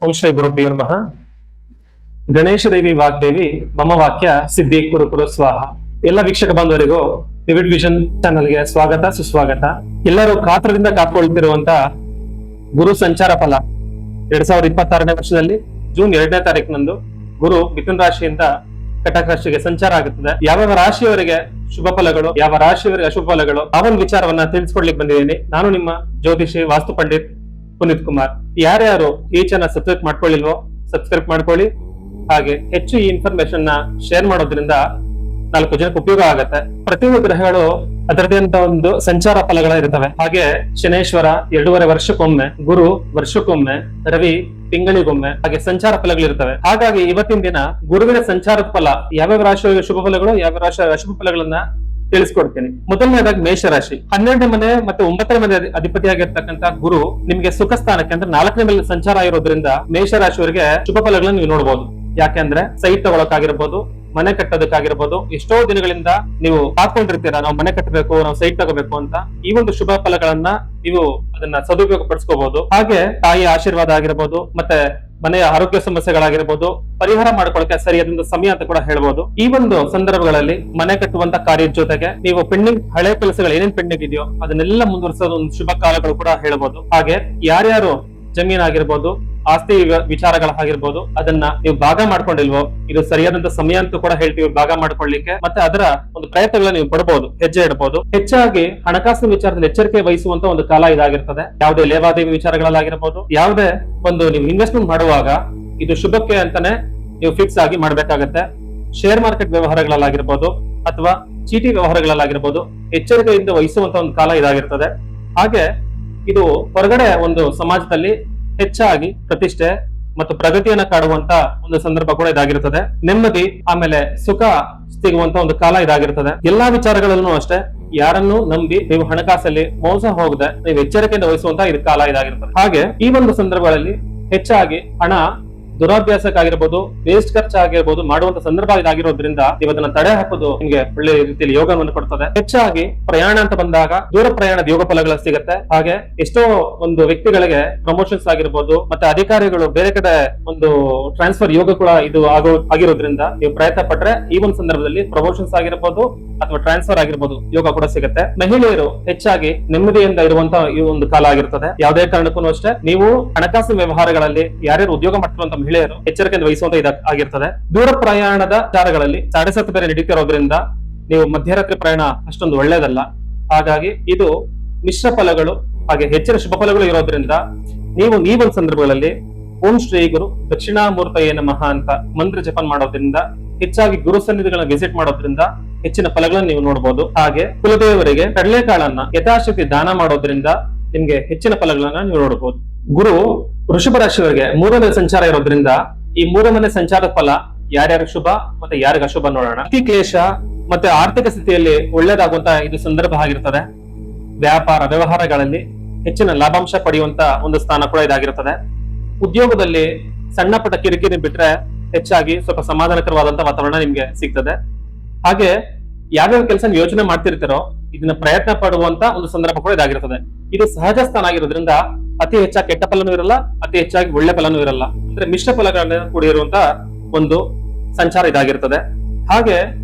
ಓಂ ಶ್ರೀ ಗುರುಭ್ಯೋ ನಮಃ. ಗಣೇಶ ದೇವಿ ವಾಗ್ದೇವಿ ಮಮ ವಾಕ್ಯ ಸಿದ್ಧಿ ಕುರು ಕುರು ಸ್ವಾಹ. ಎಲ್ಲ ವೀಕ್ಷಕ ಬಾಂಧವರಿಗೂ ವಿವಿಡ್ ವಿಷನ್ ಚಾನಲ್ಗೆ ಸ್ವಾಗತ ಸುಸ್ವಾಗತ. ಎಲ್ಲರೂ ಕಾತ್ರದಿಂದ ಕಾತ್ಕೊಳ್ತಿರುವಂತ ಗುರು ಸಂಚಾರ ಫಲ 2026ನೇ ವರ್ಷದಲ್ಲಿ ಜೂನ್ 2ನೇ ತಾರೀಕಿನಂದು ಗುರು ಮಿಥುನ ರಾಶಿಯಿಂದ ಕಟಕ ರಾಶಿಗೆ ಸಂಚಾರ ಆಗುತ್ತದೆ. ಯಾವ ರಾಶಿಯವರಿಗೆ ಶುಭ ಫಲಗಳು, ಯಾವ ರಾಶಿಯವರಿಗೆ ಅಶುಭ ಫಲಗಳು, ಆ ಒಂದು ವಿಚಾರವನ್ನ ತಿಳಿಸ್ಕೊಡ್ಲಿಕ್ಕೆ ಬಂದಿದ್ದೀನಿ. ನಾನು ನಿಮ್ಮ ಜ್ಯೋತಿಷಿ ವಾಸ್ತು ಪಂಡಿತ್ ಪುನೀತ್ ಕುಮಾರ್. ಯಾರ್ಯಾರು ಈ ಚಾನಲ್ ಸಬ್ಸ್ಕ್ರೈಬ್ ಮಾಡ್ಕೊಳ್ಳಿಲ್ವೋ ಸಬ್ಸ್ಕ್ರೈಬ್ ಮಾಡ್ಕೊಳ್ಳಿ. ಹಾಗೆ ಹೆಚ್ಚು ಈ ಇನ್ಫಾರ್ಮೇಶನ್ ನ ಶೇರ್ ಮಾಡೋದ್ರಿಂದ 4 ಜನಕ್ಕೆ ಉಪಯೋಗ ಆಗುತ್ತೆ. ಪ್ರತಿಯೊಂದು ಗ್ರಹಗಳು ಅದರದೇ ಅಂತ ಒಂದು ಸಂಚಾರ ಫಲಗಳ ಇರ್ತವೆ. ಹಾಗೆ ಶನೇಶ್ವರ 2.5 ವರ್ಷಕ್ಕೊಮ್ಮೆ, ಗುರು ವರ್ಷಕ್ಕೊಮ್ಮೆ, ರವಿ ತಿಂಗಳಿಗೊಮ್ಮೆ, ಹಾಗೆ ಸಂಚಾರ ಫಲಗಳಿರ್ತವೆ. ಹಾಗಾಗಿ ಇವತ್ತಿನ ದಿನ ಗುರುವಿನ ಸಂಚಾರದ ಫಲ, ಯಾವ್ಯಾವ ರಾಶಿಯ ಶುಭ ಫಲಗಳು, ಯಾವ ರಾಶಿಯ ಅಶುಭ ಫಲಗಳನ್ನ ತಿಳಿಸ್ಕೊಡ್ತೀನಿ. ಮೊದಲನೇದಾಗಿ ಮೇಷರಾಶಿ. 12ನೇ ಮನೆ ಮತ್ತೆ 9ನೇ ಮನೆ ಅಧಿಪತಿಯಾಗಿರ್ತಕ್ಕಂಥ ಗುರು ನಿಮ್ಗೆ ಸುಖ ಸ್ಥಾನಕ್ಕೆ ಅಂದ್ರೆ 4ನೇ ಮನೆ ಸಂಚಾರ ಇರೋದ್ರಿಂದ ಮೇಷರಾಶಿಯವರಿಗೆ ಶುಭ ಫಲಗಳನ್ನ ನೀವು ನೋಡಬಹುದು. ಯಾಕೆಂದ್ರೆ ಸೈಟ್ ತಗೊಳಕಾಗಿರ್ಬೋದು, ಮನೆ ಕಟ್ಟೋದಕ್ಕಾಗಿರ್ಬೋದು, ಎಷ್ಟೋ ದಿನಗಳಿಂದ ನೀವು ಕಾತ್ಕೊಂಡಿರ್ತೀರಾ, ನಾವು ಮನೆ ಕಟ್ಟಬೇಕು, ನಾವು ಸೈಟ್ ತಗೋಬೇಕು ಅಂತ. ಈ ಒಂದು ಶುಭ ಫಲಗಳನ್ನ ನೀವು ಅದನ್ನ ಸದುಪಯೋಗ ಪಡಿಸ್ಕೋಬಹುದು. ಹಾಗೆ ತಾಯಿ ಆಶೀರ್ವಾದ ಆಗಿರ್ಬೋದು, ಮತ್ತೆ ಮನೆಯ ಆರೋಗ್ಯ ಸಮಸ್ಯೆಗಳಾಗಿರ್ಬೋದು ಪರಿಹಾರ ಮಾಡ್ಕೊಳ್ಳಕ್ಕೆ ಸರಿಯಾದ ಸಮಯ ಅಂತ ಕೂಡ ಹೇಳ್ಬೋದು. ಈ ಒಂದು ಸಂದರ್ಭಗಳಲ್ಲಿ ಮನೆ ಕಟ್ಟುವಂತ ಕಾರ್ಯದ ಜೊತೆಗೆ ನೀವು ಪೆಂಡಿಂಗ್ ಹಳೆ ಕೆಲಸಗಳು ಏನೇನ್ ಪೆಂಡಿಂಗ್ ಇದೆಯೋ ಅದನ್ನೆಲ್ಲ ಮುಂದುವರಿಸೋದು ಒಂದು ಶುಭ ಕಾಲಗಳು ಕೂಡ ಹೇಳ್ಬೋದು. ಹಾಗೆ ಯಾರ್ಯಾರು ಜಮೀನಾಗಿರ್ಬೋದು, ಆಸ್ತಿ ವಿಚಾರಗಳಾಗಿರ್ಬೋದು ಅದನ್ನ ನೀವು ಭಾಗ ಮಾಡ್ಕೊಂಡಿಲ್ವೋ, ಇದು ಸರಿಯಾದಂತ ಸಮಯ ಅಂತ ಕೂಡ ಹೇಳ್ತೀವಿ ಭಾಗ ಮಾಡ್ಕೊಳ್ಳಿಕ್ಕೆ. ಮತ್ತೆ ಅದರ ಒಂದು ಪ್ರಯತ್ನಗಳನ್ನ ನೀವು ಪಡಬಹುದು, ಹೆಜ್ಜೆ ಇಡಬಹುದು. ಹೆಚ್ಚಾಗಿ ಹಣಕಾಸಿನ ವಿಚಾರದಲ್ಲಿ ಎಚ್ಚರಿಕೆ ವಹಿಸುವಂತ ಒಂದು ಕಾಲ ಇದಾಗಿರ್ತದೆ. ಯಾವುದೇ ಲೇವಾದೇವಿ ವಿಚಾರಗಳಾಗಿರ್ಬೋದು, ಯಾವುದೇ ಒಂದು ನೀವು ಇನ್ವೆಸ್ಟ್ಮೆಂಟ್ ಮಾಡುವಾಗ ಇದು ಶುಭಕ್ಕೆ ಅಂತಾನೆ ನೀವು ಫಿಕ್ಸ್ ಆಗಿ ಮಾಡ್ಬೇಕಾಗತ್ತೆ. ಶೇರ್ ಮಾರ್ಕೆಟ್ ವ್ಯವಹಾರಗಳಲ್ಲಾಗಿರ್ಬೋದು ಅಥವಾ ಚೀಟಿ ವ್ಯವಹಾರಗಳಲ್ಲಾಗಿರ್ಬೋದು ಎಚ್ಚರಿಕೆಯಿಂದ ವಹಿಸುವಂತ ಒಂದು ಕಾಲ ಇದಾಗಿರ್ತದೆ. ಹಾಗೆ ಇದು ಹೊರಗಡೆ ಒಂದು ಸಮಾಜದಲ್ಲಿ ಹೆಚ್ಚಾಗಿ ಪ್ರತಿಷ್ಠೆ ಮತ್ತು ಪ್ರಗತಿಯನ್ನ ಕಾಡುವಂತ ಒಂದು ಸಂದರ್ಭ ಕೂಡ ಇದಾಗಿರ್ತದೆ. ನೆಮ್ಮದಿ ಆಮೇಲೆ ಸುಖ ಸಿಗುವಂತ ಒಂದು ಕಾಲ ಇದಾಗಿರ್ತದೆ. ಎಲ್ಲಾ ವಿಚಾರಗಳಲ್ಲೂ ಅಷ್ಟೇ ಯಾರನ್ನು ನಂಬಿ ನೀವು ಹಣಕಾಸಲ್ಲಿ ಮೋಸ ಹೋಗದೆ ನೀವು ಎಚ್ಚರಿಕೆಯಿಂದ ವಹಿಸುವಂತ ಇದು ಕಾಲ ಇದಾಗಿರ್ತದೆ. ಹಾಗೆ ಈ ಒಂದು ಸಂದರ್ಭಗಳಲ್ಲಿ ಹೆಚ್ಚಾಗಿ ಹಣ ದುರಾಭ್ಯಾಸಕ್ಕಾಗಿರ್ಬೋದು, ವೇಸ್ಟ್ ಖರ್ಚಾಗಿರ್ಬೋದು ಮಾಡುವಂತ ಸಂದರ್ಭ ಇದಾಗಿರೋದ್ರಿಂದ ನೀವು ಅದನ್ನ ತಡೆ ಹಾಕೋದು ನಿಮ್ಗೆ ಒಳ್ಳೆ ರೀತಿಯಲ್ಲಿ ಯೋಗವನ್ನು ಕೊಡ್ತದೆ. ಹೆಚ್ಚಾಗಿ ಪ್ರಯಾಣ ಅಂತ ಬಂದಾಗ ದೂರ ಪ್ರಯಾಣದ ಯೋಗ ಫಲಗಳು ಸಿಗುತ್ತೆ. ಹಾಗೆ ಎಷ್ಟೋ ಒಂದು ವ್ಯಕ್ತಿಗಳಿಗೆ ಪ್ರಮೋಷನ್ಸ್ ಆಗಿರ್ಬೋದು, ಮತ್ತೆ ಅಧಿಕಾರಿಗಳು ಬೇರೆ ಕಡೆ ಒಂದು ಟ್ರಾನ್ಸ್ಫರ್ ಯೋಗ ಕೂಡ ಇದು ಆಗಿರೋದ್ರಿಂದ ನೀವು ಪ್ರಯತ್ನ ಪಟ್ರೆ ಈ ಒಂದು ಸಂದರ್ಭದಲ್ಲಿ ಪ್ರಮೋಷನ್ಸ್ ಆಗಿರ್ಬೋದು ಅಥವಾ ಟ್ರಾನ್ಸ್ಫರ್ ಆಗಿರ್ಬೋದು ಯೋಗ ಕೂಡ ಸಿಗುತ್ತೆ. ಮಹಿಳೆಯರು ಹೆಚ್ಚಾಗಿ ನೆಮ್ಮದಿಯಿಂದ ಇರುವಂತ ಈ ಒಂದು ಕಾಲ ಆಗಿರ್ತದೆ. ಯಾವುದೇ ಕಾರಣಕ್ಕೂ ಅಷ್ಟೇ ನೀವು ಹಣಕಾಸು ವ್ಯವಹಾರಗಳಲ್ಲಿ ಯಾರ್ಯಾರು ಉದ್ಯೋಗ ಮಾಡ್ತಿರುವಂತ ಮಹಿಳೆಯರು ಎಚ್ಚರಿಕೆಯಿಂದ ವಹಿಸುವಂತ ಆಗಿರ್ತದೆ. ದೂರ ಪ್ರಯಾಣದ ವಿಚಾರಗಳಲ್ಲಿ 7:30 ಬೇರೆ ನಡೀತಿರೋದ್ರಿಂದ ನೀವು ಮಧ್ಯರಾತ್ರಿ ಪ್ರಯಾಣ ಅಷ್ಟೊಂದು ಒಳ್ಳೇದಲ್ಲ. ಹಾಗಾಗಿ ಇದು ಮಿಶ್ರ ಫಲಗಳು ಹಾಗೆ ಹೆಚ್ಚಿನ ಶುಭ ಫಲಗಳು ಇರೋದ್ರಿಂದ ನೀವು ಈ ಒಂದು ಸಂದರ್ಭಗಳಲ್ಲಿ ಓಂ ಶ್ರೀ ಗುರು ದಕ್ಷಿಣಾಮೂರ್ತಯೇ ನಮಃ ಅಂತ ಮಂತ್ರ ಜಪನ್ ಮಾಡೋದ್ರಿಂದ, ಹೆಚ್ಚಾಗಿ ಗುರು ಸನ್ನಿಧಿಗಳನ್ನ ವಿಸಿಟ್ ಮಾಡೋದ್ರಿಂದ ಹೆಚ್ಚಿನ ಫಲಗಳನ್ನು ನೀವು ನೋಡಬಹುದು. ಹಾಗೆ ಕುಲದೇವರಿಗೆ ಕಡಲೆಕಾಳನ್ನ ಯಥಾಶಕ್ತಿ ದಾನ ಮಾಡೋದ್ರಿಂದ ನಿಮ್ಗೆ ಹೆಚ್ಚಿನ ಫಲಗಳನ್ನ ನೀವು ನೋಡಬಹುದು. ಗುರು ವೃಷಭ ರಾಶಿಯವರಿಗೆ 3ನೇ ಸಂಚಾರ ಇರೋದ್ರಿಂದ ಈ 3ನೇ ಮನೆ ಸಂಚಾರದ ಫಲ ಯಾರ್ಯಾರು ಶುಭ ಮತ್ತೆ ಯಾರಿಗ ಅಶುಭ ನೋಡೋಣ. ಅತಿ ಕ್ಲೇಶ ಮತ್ತೆ ಆರ್ಥಿಕ ಸ್ಥಿತಿಯಲ್ಲಿ ಒಳ್ಳೇದಾಗುವಂತ ಇದು ಸಂದರ್ಭ ಆಗಿರ್ತದೆ. ವ್ಯಾಪಾರ ವ್ಯವಹಾರಗಳಲ್ಲಿ ಹೆಚ್ಚಿನ ಲಾಭಾಂಶ ಪಡೆಯುವಂತ ಒಂದು ಸ್ಥಾನ ಕೂಡ ಇದಾಗಿರ್ತದೆ. ಉದ್ಯೋಗದಲ್ಲಿ ಸಣ್ಣ ಪುಟ್ಟ ಕಿರಿಕಿರಿ ಬಿಟ್ರೆ ಹೆಚ್ಚಾಗಿ ಸ್ವಲ್ಪ ಸಮಾಧಾನಕರವಾದಂತ ವಾತಾವರಣ ನಿಮ್ಗೆ ಸಿಗ್ತದೆ. ಹಾಗೆ ಯಾವ್ಯಾವ ಕೆಲಸ ಯೋಚನೆ ಮಾಡ್ತಿರ್ತೀರೋ ಇದನ್ನ ಪ್ರಯತ್ನ ಪಡುವಂತ ಒಂದು ಸಂದರ್ಭ ಕೂಡ ಇದಾಗಿರ್ತದೆ. ಇದು ಸಹಜ ಸ್ಥಾನ ಆಗಿರೋದ್ರಿಂದ ಅತಿ ಹೆಚ್ಚಾಗಿ ಕೆಟ್ಟ ಫಲನೂ ಇರಲ್ಲ, ಅತಿ ಹೆಚ್ಚಾಗಿ ಒಳ್ಳೆ ಫಲನೂ ಇರಲ್ಲ. ಅಂದ್ರೆ ಮಿಶ್ರ ಫಲಗಳನ್ನ ಕೂಡಿರುವಂತ ಒಂದು ಸಂಚಾರ ಇದಾಗಿರ್ತದೆ. ಹಾಗೆ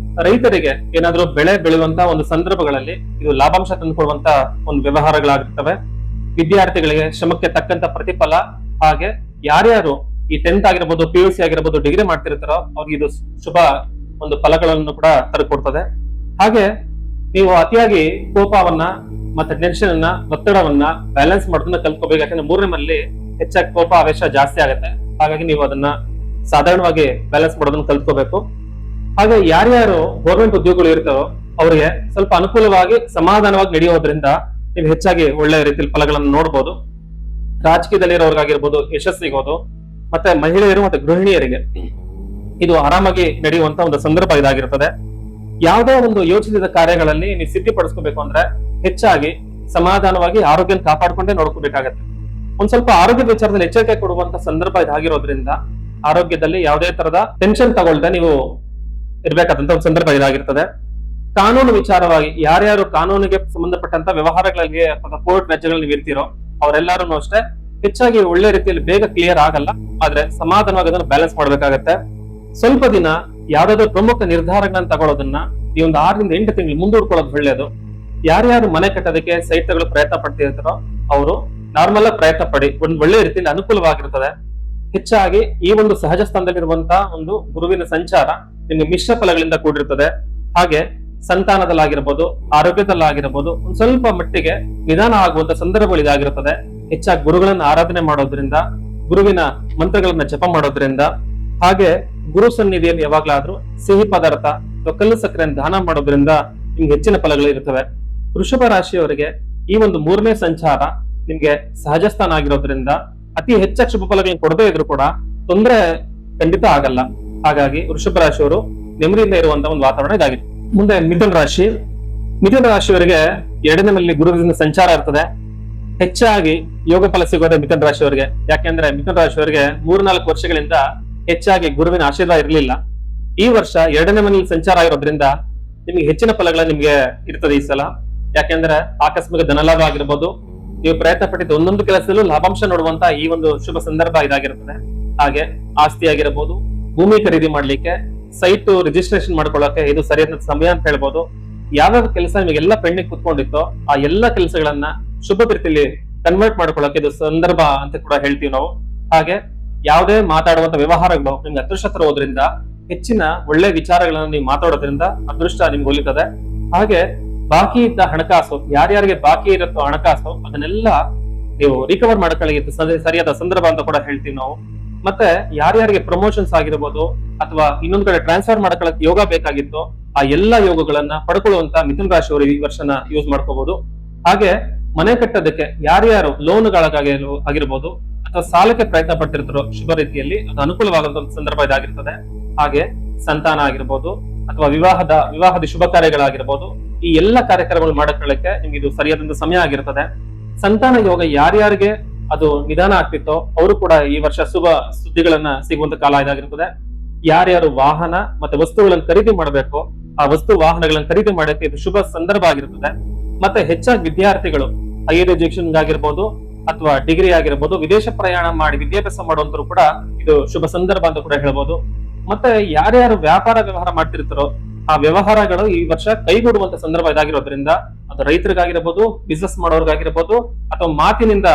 ರೈತರಿಗೆ ಏನಾದ್ರೂ ಬೆಳೆ ಬೆಳೆಯುವಂತ ಒಂದು ಸಂದರ್ಭಗಳಲ್ಲಿ ಇದು ಲಾಭಾಂಶ ತಂದುಕೊಡುವಂತ ಒಂದು ವ್ಯವಹಾರಗಳಾಗಿರ್ತವೆ. ವಿದ್ಯಾರ್ಥಿಗಳಿಗೆ ಶ್ರಮಕ್ಕೆ ತಕ್ಕಂತ ಪ್ರತಿಫಲ. ಹಾಗೆ ಯಾರ್ಯಾರು ಈ 10th ಆಗಿರ್ಬೋದು, PUC ಆಗಿರ್ಬೋದು, ಡಿಗ್ರಿ ಮಾಡ್ತಿರ್ತಾರೋ ಅವ್ರಿಗೆ ಇದು ಶುಭ ಒಂದು ಫಲಗಳನ್ನು ಕೂಡ ತರಕೊಡ್ತದೆ. ಹಾಗೆ ನೀವು ಅತಿಯಾಗಿ ಕೋಪವನ್ನ ಮತ್ತೆ ಟೆನ್ಷನ್ ಅನ್ನ, ಒತ್ತಡವನ್ನ ಬ್ಯಾಲೆನ್ಸ್ ಮಾಡೋದನ್ನ ಕಲ್ತ್ಕೋಬೇಕು. ಯಾಕಂದ್ರೆ 3ನೇ ಮನೆಯಲ್ಲಿ ಹೆಚ್ಚಾಗಿ ಕೋಪ ಆವೇಶ ಜಾಸ್ತಿ ಆಗುತ್ತೆ. ಹಾಗಾಗಿ ನೀವು ಅದನ್ನ ಸಾಧಾರಣವಾಗಿ ಬ್ಯಾಲೆನ್ಸ್ ಮಾಡೋದನ್ನ ಕಲ್ತ್ಕೋಬೇಕು. ಹಾಗೆ ಯಾರ್ಯಾರು ಗೌರ್ಮೆಂಟ್ ಉದ್ಯೋಗಗಳು ಇರ್ತಾರೋ ಅವರಿಗೆ ಸ್ವಲ್ಪ ಅನುಕೂಲವಾಗಿ ಸಮಾಧಾನವಾಗಿ ನಡೆಯೋದ್ರಿಂದ ನೀವು ಹೆಚ್ಚಾಗಿ ಒಳ್ಳೆ ರೀತಿಯಲ್ಲಿ ಫಲಗಳನ್ನು ನೋಡ್ಬೋದು. ರಾಜಕೀಯದಲ್ಲಿರೋರ್ಗಾಗಿರ್ಬೋದು ಯಶಸ್ಸು ಸಿಗೋದು, ಮತ್ತೆ ಮಹಿಳೆಯರು ಮತ್ತೆ ಗೃಹಿಣಿಯರಿಗೆ ಇದು ಆರಾಮಾಗಿ ನಡೆಯುವಂತ ಒಂದು ಸಂದರ್ಭ ಇದಾಗಿರ್ತದೆ. ಯಾವುದೇ ಒಂದು ಯೋಚಿಸಿದ ಕಾರ್ಯಗಳಲ್ಲಿ ನೀವು ಸಿದ್ಧಿಪಡಿಸ್ಕೋಬೇಕು ಅಂದ್ರೆ ಹೆಚ್ಚಾಗಿ ಸಮಾಧಾನವಾಗಿ ಆರೋಗ್ಯ ಕಾಪಾಡ್ಕೊಂಡೇ ನೋಡ್ಕೋಬೇಕಾಗತ್ತೆ. ಒಂದ್ ಸ್ವಲ್ಪ ಆರೋಗ್ಯದ ವಿಚಾರದಲ್ಲಿ ಎಚ್ಚರಿಕೆ ಕೊಡುವಂತ ಸಂದರ್ಭ ಇದಾಗಿರೋದ್ರಿಂದ ಆರೋಗ್ಯದಲ್ಲಿ ಯಾವುದೇ ತರದ ಟೆನ್ಷನ್ ತಗೊಳ್ದೆ ನೀವು ಇರ್ಬೇಕಾದಂತ ಒಂದು ಸಂದರ್ಭ ಇದಾಗಿರ್ತದೆ. ಕಾನೂನು ವಿಚಾರವಾಗಿ ಯಾರ್ಯಾರು ಕಾನೂನಿಗೆ ಸಂಬಂಧಪಟ್ಟಂತ ವ್ಯವಹಾರಗಳಿಗೆ ಅಥವಾ ಕೋರ್ಟ್ ವೆಚ್ಚಗಳು ನೀವು ಇರ್ತೀರೋ ಅವರೆಲ್ಲರೂ ಅಷ್ಟೇ ಹೆಚ್ಚಾಗಿ ಒಳ್ಳೆ ರೀತಿಯಲ್ಲಿ ಬೇಗ ಕ್ಲಿಯರ್ ಆಗಲ್ಲ, ಆದ್ರೆ ಸಮಾಧಾನವಾಗಿ ಅದನ್ನು ಬ್ಯಾಲೆನ್ಸ್ ಮಾಡ್ಬೇಕಾಗತ್ತೆ. ಸ್ವಲ್ಪ ದಿನ ಯಾವ್ದಾದ್ರು ಪ್ರಮುಖ ನಿರ್ಧಾರಗಳನ್ನ ತಗೊಳ್ಳೋದನ್ನ ಈ ಒಂದು 6ರಿಂದ 8 ತಿಂಗಳು ಮುಂದೂಡ್ಕೊಳ್ಳೋದು ಒಳ್ಳೇದು. ಯಾರ್ಯಾರು ಮನೆ ಕಟ್ಟೋದಕ್ಕೆ ಸೈಟ್ ತಗೊಳ್ಳೋ ಪ್ರಯತ್ನ ಪಡ್ತಿರ್ತಾರೋ ಅವರು ನಾರ್ಮಲ್ ಆಗಿ ಪ್ರಯತ್ನ ಪಡಿ, ಒಂದು ಒಳ್ಳೆ ರೀತಿಯಲ್ಲಿ ಅನುಕೂಲವಾಗಿರ್ತದೆ. ಹೆಚ್ಚಾಗಿ ಈ ಒಂದು ಸಹಜ ಸ್ಥಾನದಲ್ಲಿರುವಂತಹ ಒಂದು ಗುರುವಿನ ಸಂಚಾರ ನಿಮ್ಗೆ ಮಿಶ್ರ ಫಲಗಳಿಂದ ಕೂಡಿರ್ತದೆ. ಹಾಗೆ ಸಂತಾನದಲ್ಲಾಗಿರ್ಬೋದು, ಆರೋಗ್ಯದಲ್ಲಾಗಿರ್ಬೋದು ಒಂದ್ ಸ್ವಲ್ಪ ಮಟ್ಟಿಗೆ ನಿಧಾನ ಆಗುವಂತ ಸಂದರ್ಭಗಳು ಇದಾಗಿರುತ್ತದೆ. ಹೆಚ್ಚಾಗಿ ಗುರುಗಳನ್ನ ಆರಾಧನೆ ಮಾಡೋದ್ರಿಂದ, ಗುರುವಿನ ಮಂತ್ರಗಳನ್ನ ಜಪ ಮಾಡೋದ್ರಿಂದ, ಹಾಗೆ ಗುರು ಸನ್ನಿಧಿಯಲ್ಲಿ ಯಾವಾಗ್ಲಾದ್ರೂ ಸಿಹಿ ಪದಾರ್ಥ ಅಥವಾ ಕಲ್ಲು ಸಕ್ಕರೆಯನ್ನು ದಾನ ಮಾಡೋದ್ರಿಂದ ನಿಮ್ಗೆ ಹೆಚ್ಚಿನ ಫಲಗಳು ಇರುತ್ತವೆ. ವೃಷಭ ರಾಶಿಯವರಿಗೆ ಈ ಒಂದು 3ನೇ ಸಂಚಾರ ನಿಮ್ಗೆ ಸಹಜ ಸ್ಥಾನ ಆಗಿರೋದ್ರಿಂದ ಅತಿ ಹೆಚ್ಚಾಗಿ ಶುಭ ಫಲಗಳನ್ನು ಕೊಡದೇ ಇದ್ರು ಕೂಡ ತೊಂದರೆ ಖಂಡಿತ ಆಗಲ್ಲ. ಹಾಗಾಗಿ ವೃಷಭ ರಾಶಿಯವರು ನೆಮ್ಮದಿಯಿಂದ ಇರುವಂತಹ ಒಂದು ವಾತಾವರಣ ಇದಾಗಿದೆ. ಮುಂದೆ ಮಿಥುನ ರಾಶಿ. ಮಿಥುನ ರಾಶಿಯವರಿಗೆ 2ನೇ ಮನೆಯಲ್ಲಿ ಗುರುವಿನ ಸಂಚಾರ ಇರ್ತದೆ. ಹೆಚ್ಚಾಗಿ ಯೋಗ ಫಲ ಸಿಗೋದೆ ಮಿಥುನ ರಾಶಿಯವರಿಗೆ. ಯಾಕೆಂದ್ರೆ ಮಿಥುನ ರಾಶಿಯವರಿಗೆ 3-4 ವರ್ಷಗಳಿಂದ ಹೆಚ್ಚಾಗಿ ಗುರುವಿನ ಆಶೀರ್ವಾದ ಇರಲಿಲ್ಲ. ಈ ವರ್ಷ 2ನೇ ಮನೆಯಲ್ಲಿ ಸಂಚಾರ ಆಗಿರೋದ್ರಿಂದ ನಿಮ್ಗೆ ಹೆಚ್ಚಿನ ಫಲಗಳ ನಿಮ್ಗೆ ಇರ್ತದೆ ಈ ಸಲ. ಯಾಕೆಂದ್ರೆ ಆಕಸ್ಮಿಕ ಧನಲಾಭ ಆಗಿರ್ಬೋದು, ನೀವು ಪ್ರಯತ್ನ ಪಟ್ಟಿದ್ದು ಒಂದೊಂದು ಕೆಲಸದಲ್ಲೂ ಲಾಭಾಂಶ ನೋಡುವಂತ ಈ ಒಂದು ಶುಭ ಸಂದರ್ಭ ಇದಾಗಿರುತ್ತದೆ. ಹಾಗೆ ಆಸ್ತಿ ಆಗಿರಬಹುದು, ಭೂಮಿ ಖರೀದಿ ಮಾಡ್ಲಿಕ್ಕೆ, ಸೈಟ್ ರಿಜಿಸ್ಟ್ರೇಷನ್ ಮಾಡ್ಕೊಳ್ಳೋಕೆ ಇದು ಸರಿಯಾದ ಸಮಯ ಅಂತ ಹೇಳ್ಬೋದು. ಯಾವ್ಯಾವ ಕೆಲಸ ನಿಮಗೆಲ್ಲ ಪೆಂಡಿಂಗ್ ಕುತ್ಕೊಂಡಿತ್ತೋ ಆ ಎಲ್ಲಾ ಕೆಲಸಗಳನ್ನ ಶುಭ ರೀತಿಯಲ್ಲಿ ಕನ್ವರ್ಟ್ ಮಾಡ್ಕೊಳ್ಳೋಕೆ ಇದು ಸಂದರ್ಭ ಅಂತ ಕೂಡ ಹೇಳ್ತೀವಿ ನಾವು. ಹಾಗೆ ಯಾವುದೇ ಮಾತಾಡುವಂತ ವ್ಯವಹಾರಗಳು ನಿಮ್ಗೆ ಅದೃಷ್ಟ ತರೋದ್ರಿಂದ, ಹೆಚ್ಚಿನ ಒಳ್ಳೆ ವಿಚಾರಗಳನ್ನ ನೀವು ಮಾತಾಡೋದ್ರಿಂದ ಅದೃಷ್ಟ ನಿಮ್ಗೆ ಒಲಿತದೆ. ಹಾಗೆ ಬಾಕಿ ಇದ್ದ ಹಣಕಾಸು, ಯಾರ್ಯಾರಿಗೆ ಬಾಕಿ ಇರುತ್ತೋ ಹಣಕಾಸು ಅದನ್ನೆಲ್ಲ ನೀವು ರಿಕವರ್ ಮಾಡ್ಕೊಳ್ಳಿ ಸರಿಯಾದ ಸಂದರ್ಭ ಅಂತ ಕೂಡ ಹೇಳ್ತೀವಿ ನಾವು. ಮತ್ತೆ ಯಾರ್ಯಾರಿಗೆ ಪ್ರಮೋಷನ್ಸ್ ಆಗಿರ್ಬೋದು ಅಥವಾ ಇನ್ನೊಂದ್ ಕಡೆ ಟ್ರಾನ್ಸ್ಫರ್ ಮಾಡ್ಕೊಳ್ಳೋಕೆ ಯೋಗ ಬೇಕಾಗಿತ್ತು, ಆ ಎಲ್ಲಾ ಯೋಗಗಳನ್ನ ಪಡ್ಕೊಳ್ಳುವಂತ ಮಿಥುನ ರಾಶಿಯವರು ಈ ವರ್ಷನ ಯೂಸ್ ಮಾಡ್ಕೋಬಹುದು. ಹಾಗೆ ಮನೆ ಕಟ್ಟೋದಕ್ಕೆ ಯಾರ್ಯಾರು ಲೋನ್ಗಳಾಗಿರ್ಬೋದು ಅಥವಾ ಸಾಲಕ್ಕೆ ಪ್ರಯತ್ನ ಪಡ್ತಿರ್ತಾರೋ ಶುಭ ರೀತಿಯಲ್ಲಿ ಅದು ಅನುಕೂಲವಾಗುವಂತ ಸಂದರ್ಭ ಇದಾಗಿರ್ತದೆ. ಹಾಗೆ ಸಂತಾನ ಆಗಿರ್ಬೋದು ಅಥವಾ ವಿವಾಹದ ಶುಭ ಕಾರ್ಯಗಳಾಗಿರ್ಬೋದು, ಈ ಎಲ್ಲ ಕಾರ್ಯಕ್ರಮಗಳು ಮಾಡಿಕೊಳ್ಳಕ್ಕೆ ನಿಮ್ಗೆ ಇದು ಸರಿಯಾದಂತ ಸಮಯ ಆಗಿರ್ತದೆ. ಸಂತಾನ ಯೋಗ ಯಾರ್ಯಾರಿಗೆ ಅದು ನಿಧಾನ ಆಗ್ತಿತ್ತೋ ಅವರು ಕೂಡ ಈ ವರ್ಷ ಶುಭ ಸುದ್ದಿಗಳನ್ನ ಸಿಗುವಂತ ಕಾಲ ಇದಾಗಿರ್ತದೆ. ಯಾರ್ಯಾರು ವಾಹನ ಮತ್ತೆ ವಸ್ತುಗಳನ್ನು ಖರೀದಿ ಮಾಡಬೇಕು, ಆ ವಸ್ತು ವಾಹನಗಳನ್ನು ಖರೀದಿ ಮಾಡಕ್ಕೆ ಇದು ಶುಭ ಸಂದರ್ಭ ಆಗಿರ್ತದೆ. ಮತ್ತೆ ಹೆಚ್ಚಾಗಿ ವಿದ್ಯಾರ್ಥಿಗಳು ಹೈಯರ್ ಎಜುಕೇಶನ್ ಆಗಿರ್ಬೋದು ಅಥವಾ ಡಿಗ್ರಿ ಆಗಿರ್ಬೋದು, ವಿದೇಶ ಪ್ರಯಾಣ ಮಾಡಿ ವಿದ್ಯಾಭ್ಯಾಸ ಮಾಡುವಂತರು ಕೂಡ ಇದು ಶುಭ ಸಂದರ್ಭ ಅಂತ ಕೂಡ ಹೇಳ್ಬೋದು. ಮತ್ತೆ ಯಾರ್ಯಾರು ವ್ಯವಹಾರ ಮಾಡ್ತಿರ್ತಾರೋ ಆ ವ್ಯವಹಾರಗಳು ಈ ವರ್ಷ ಕೈಗೂಡುವಂತ ಸಂದರ್ಭ ಇದಾಗಿರೋದ್ರಿಂದ, ಅದು ರೈತರಿಗಾಗಿರ್ಬೋದು, ಬಿಸ್ನೆಸ್ ಮಾಡೋರ್ಗಾಗಿರ್ಬೋದು ಅಥವಾ ಮಾತಿನಿಂದ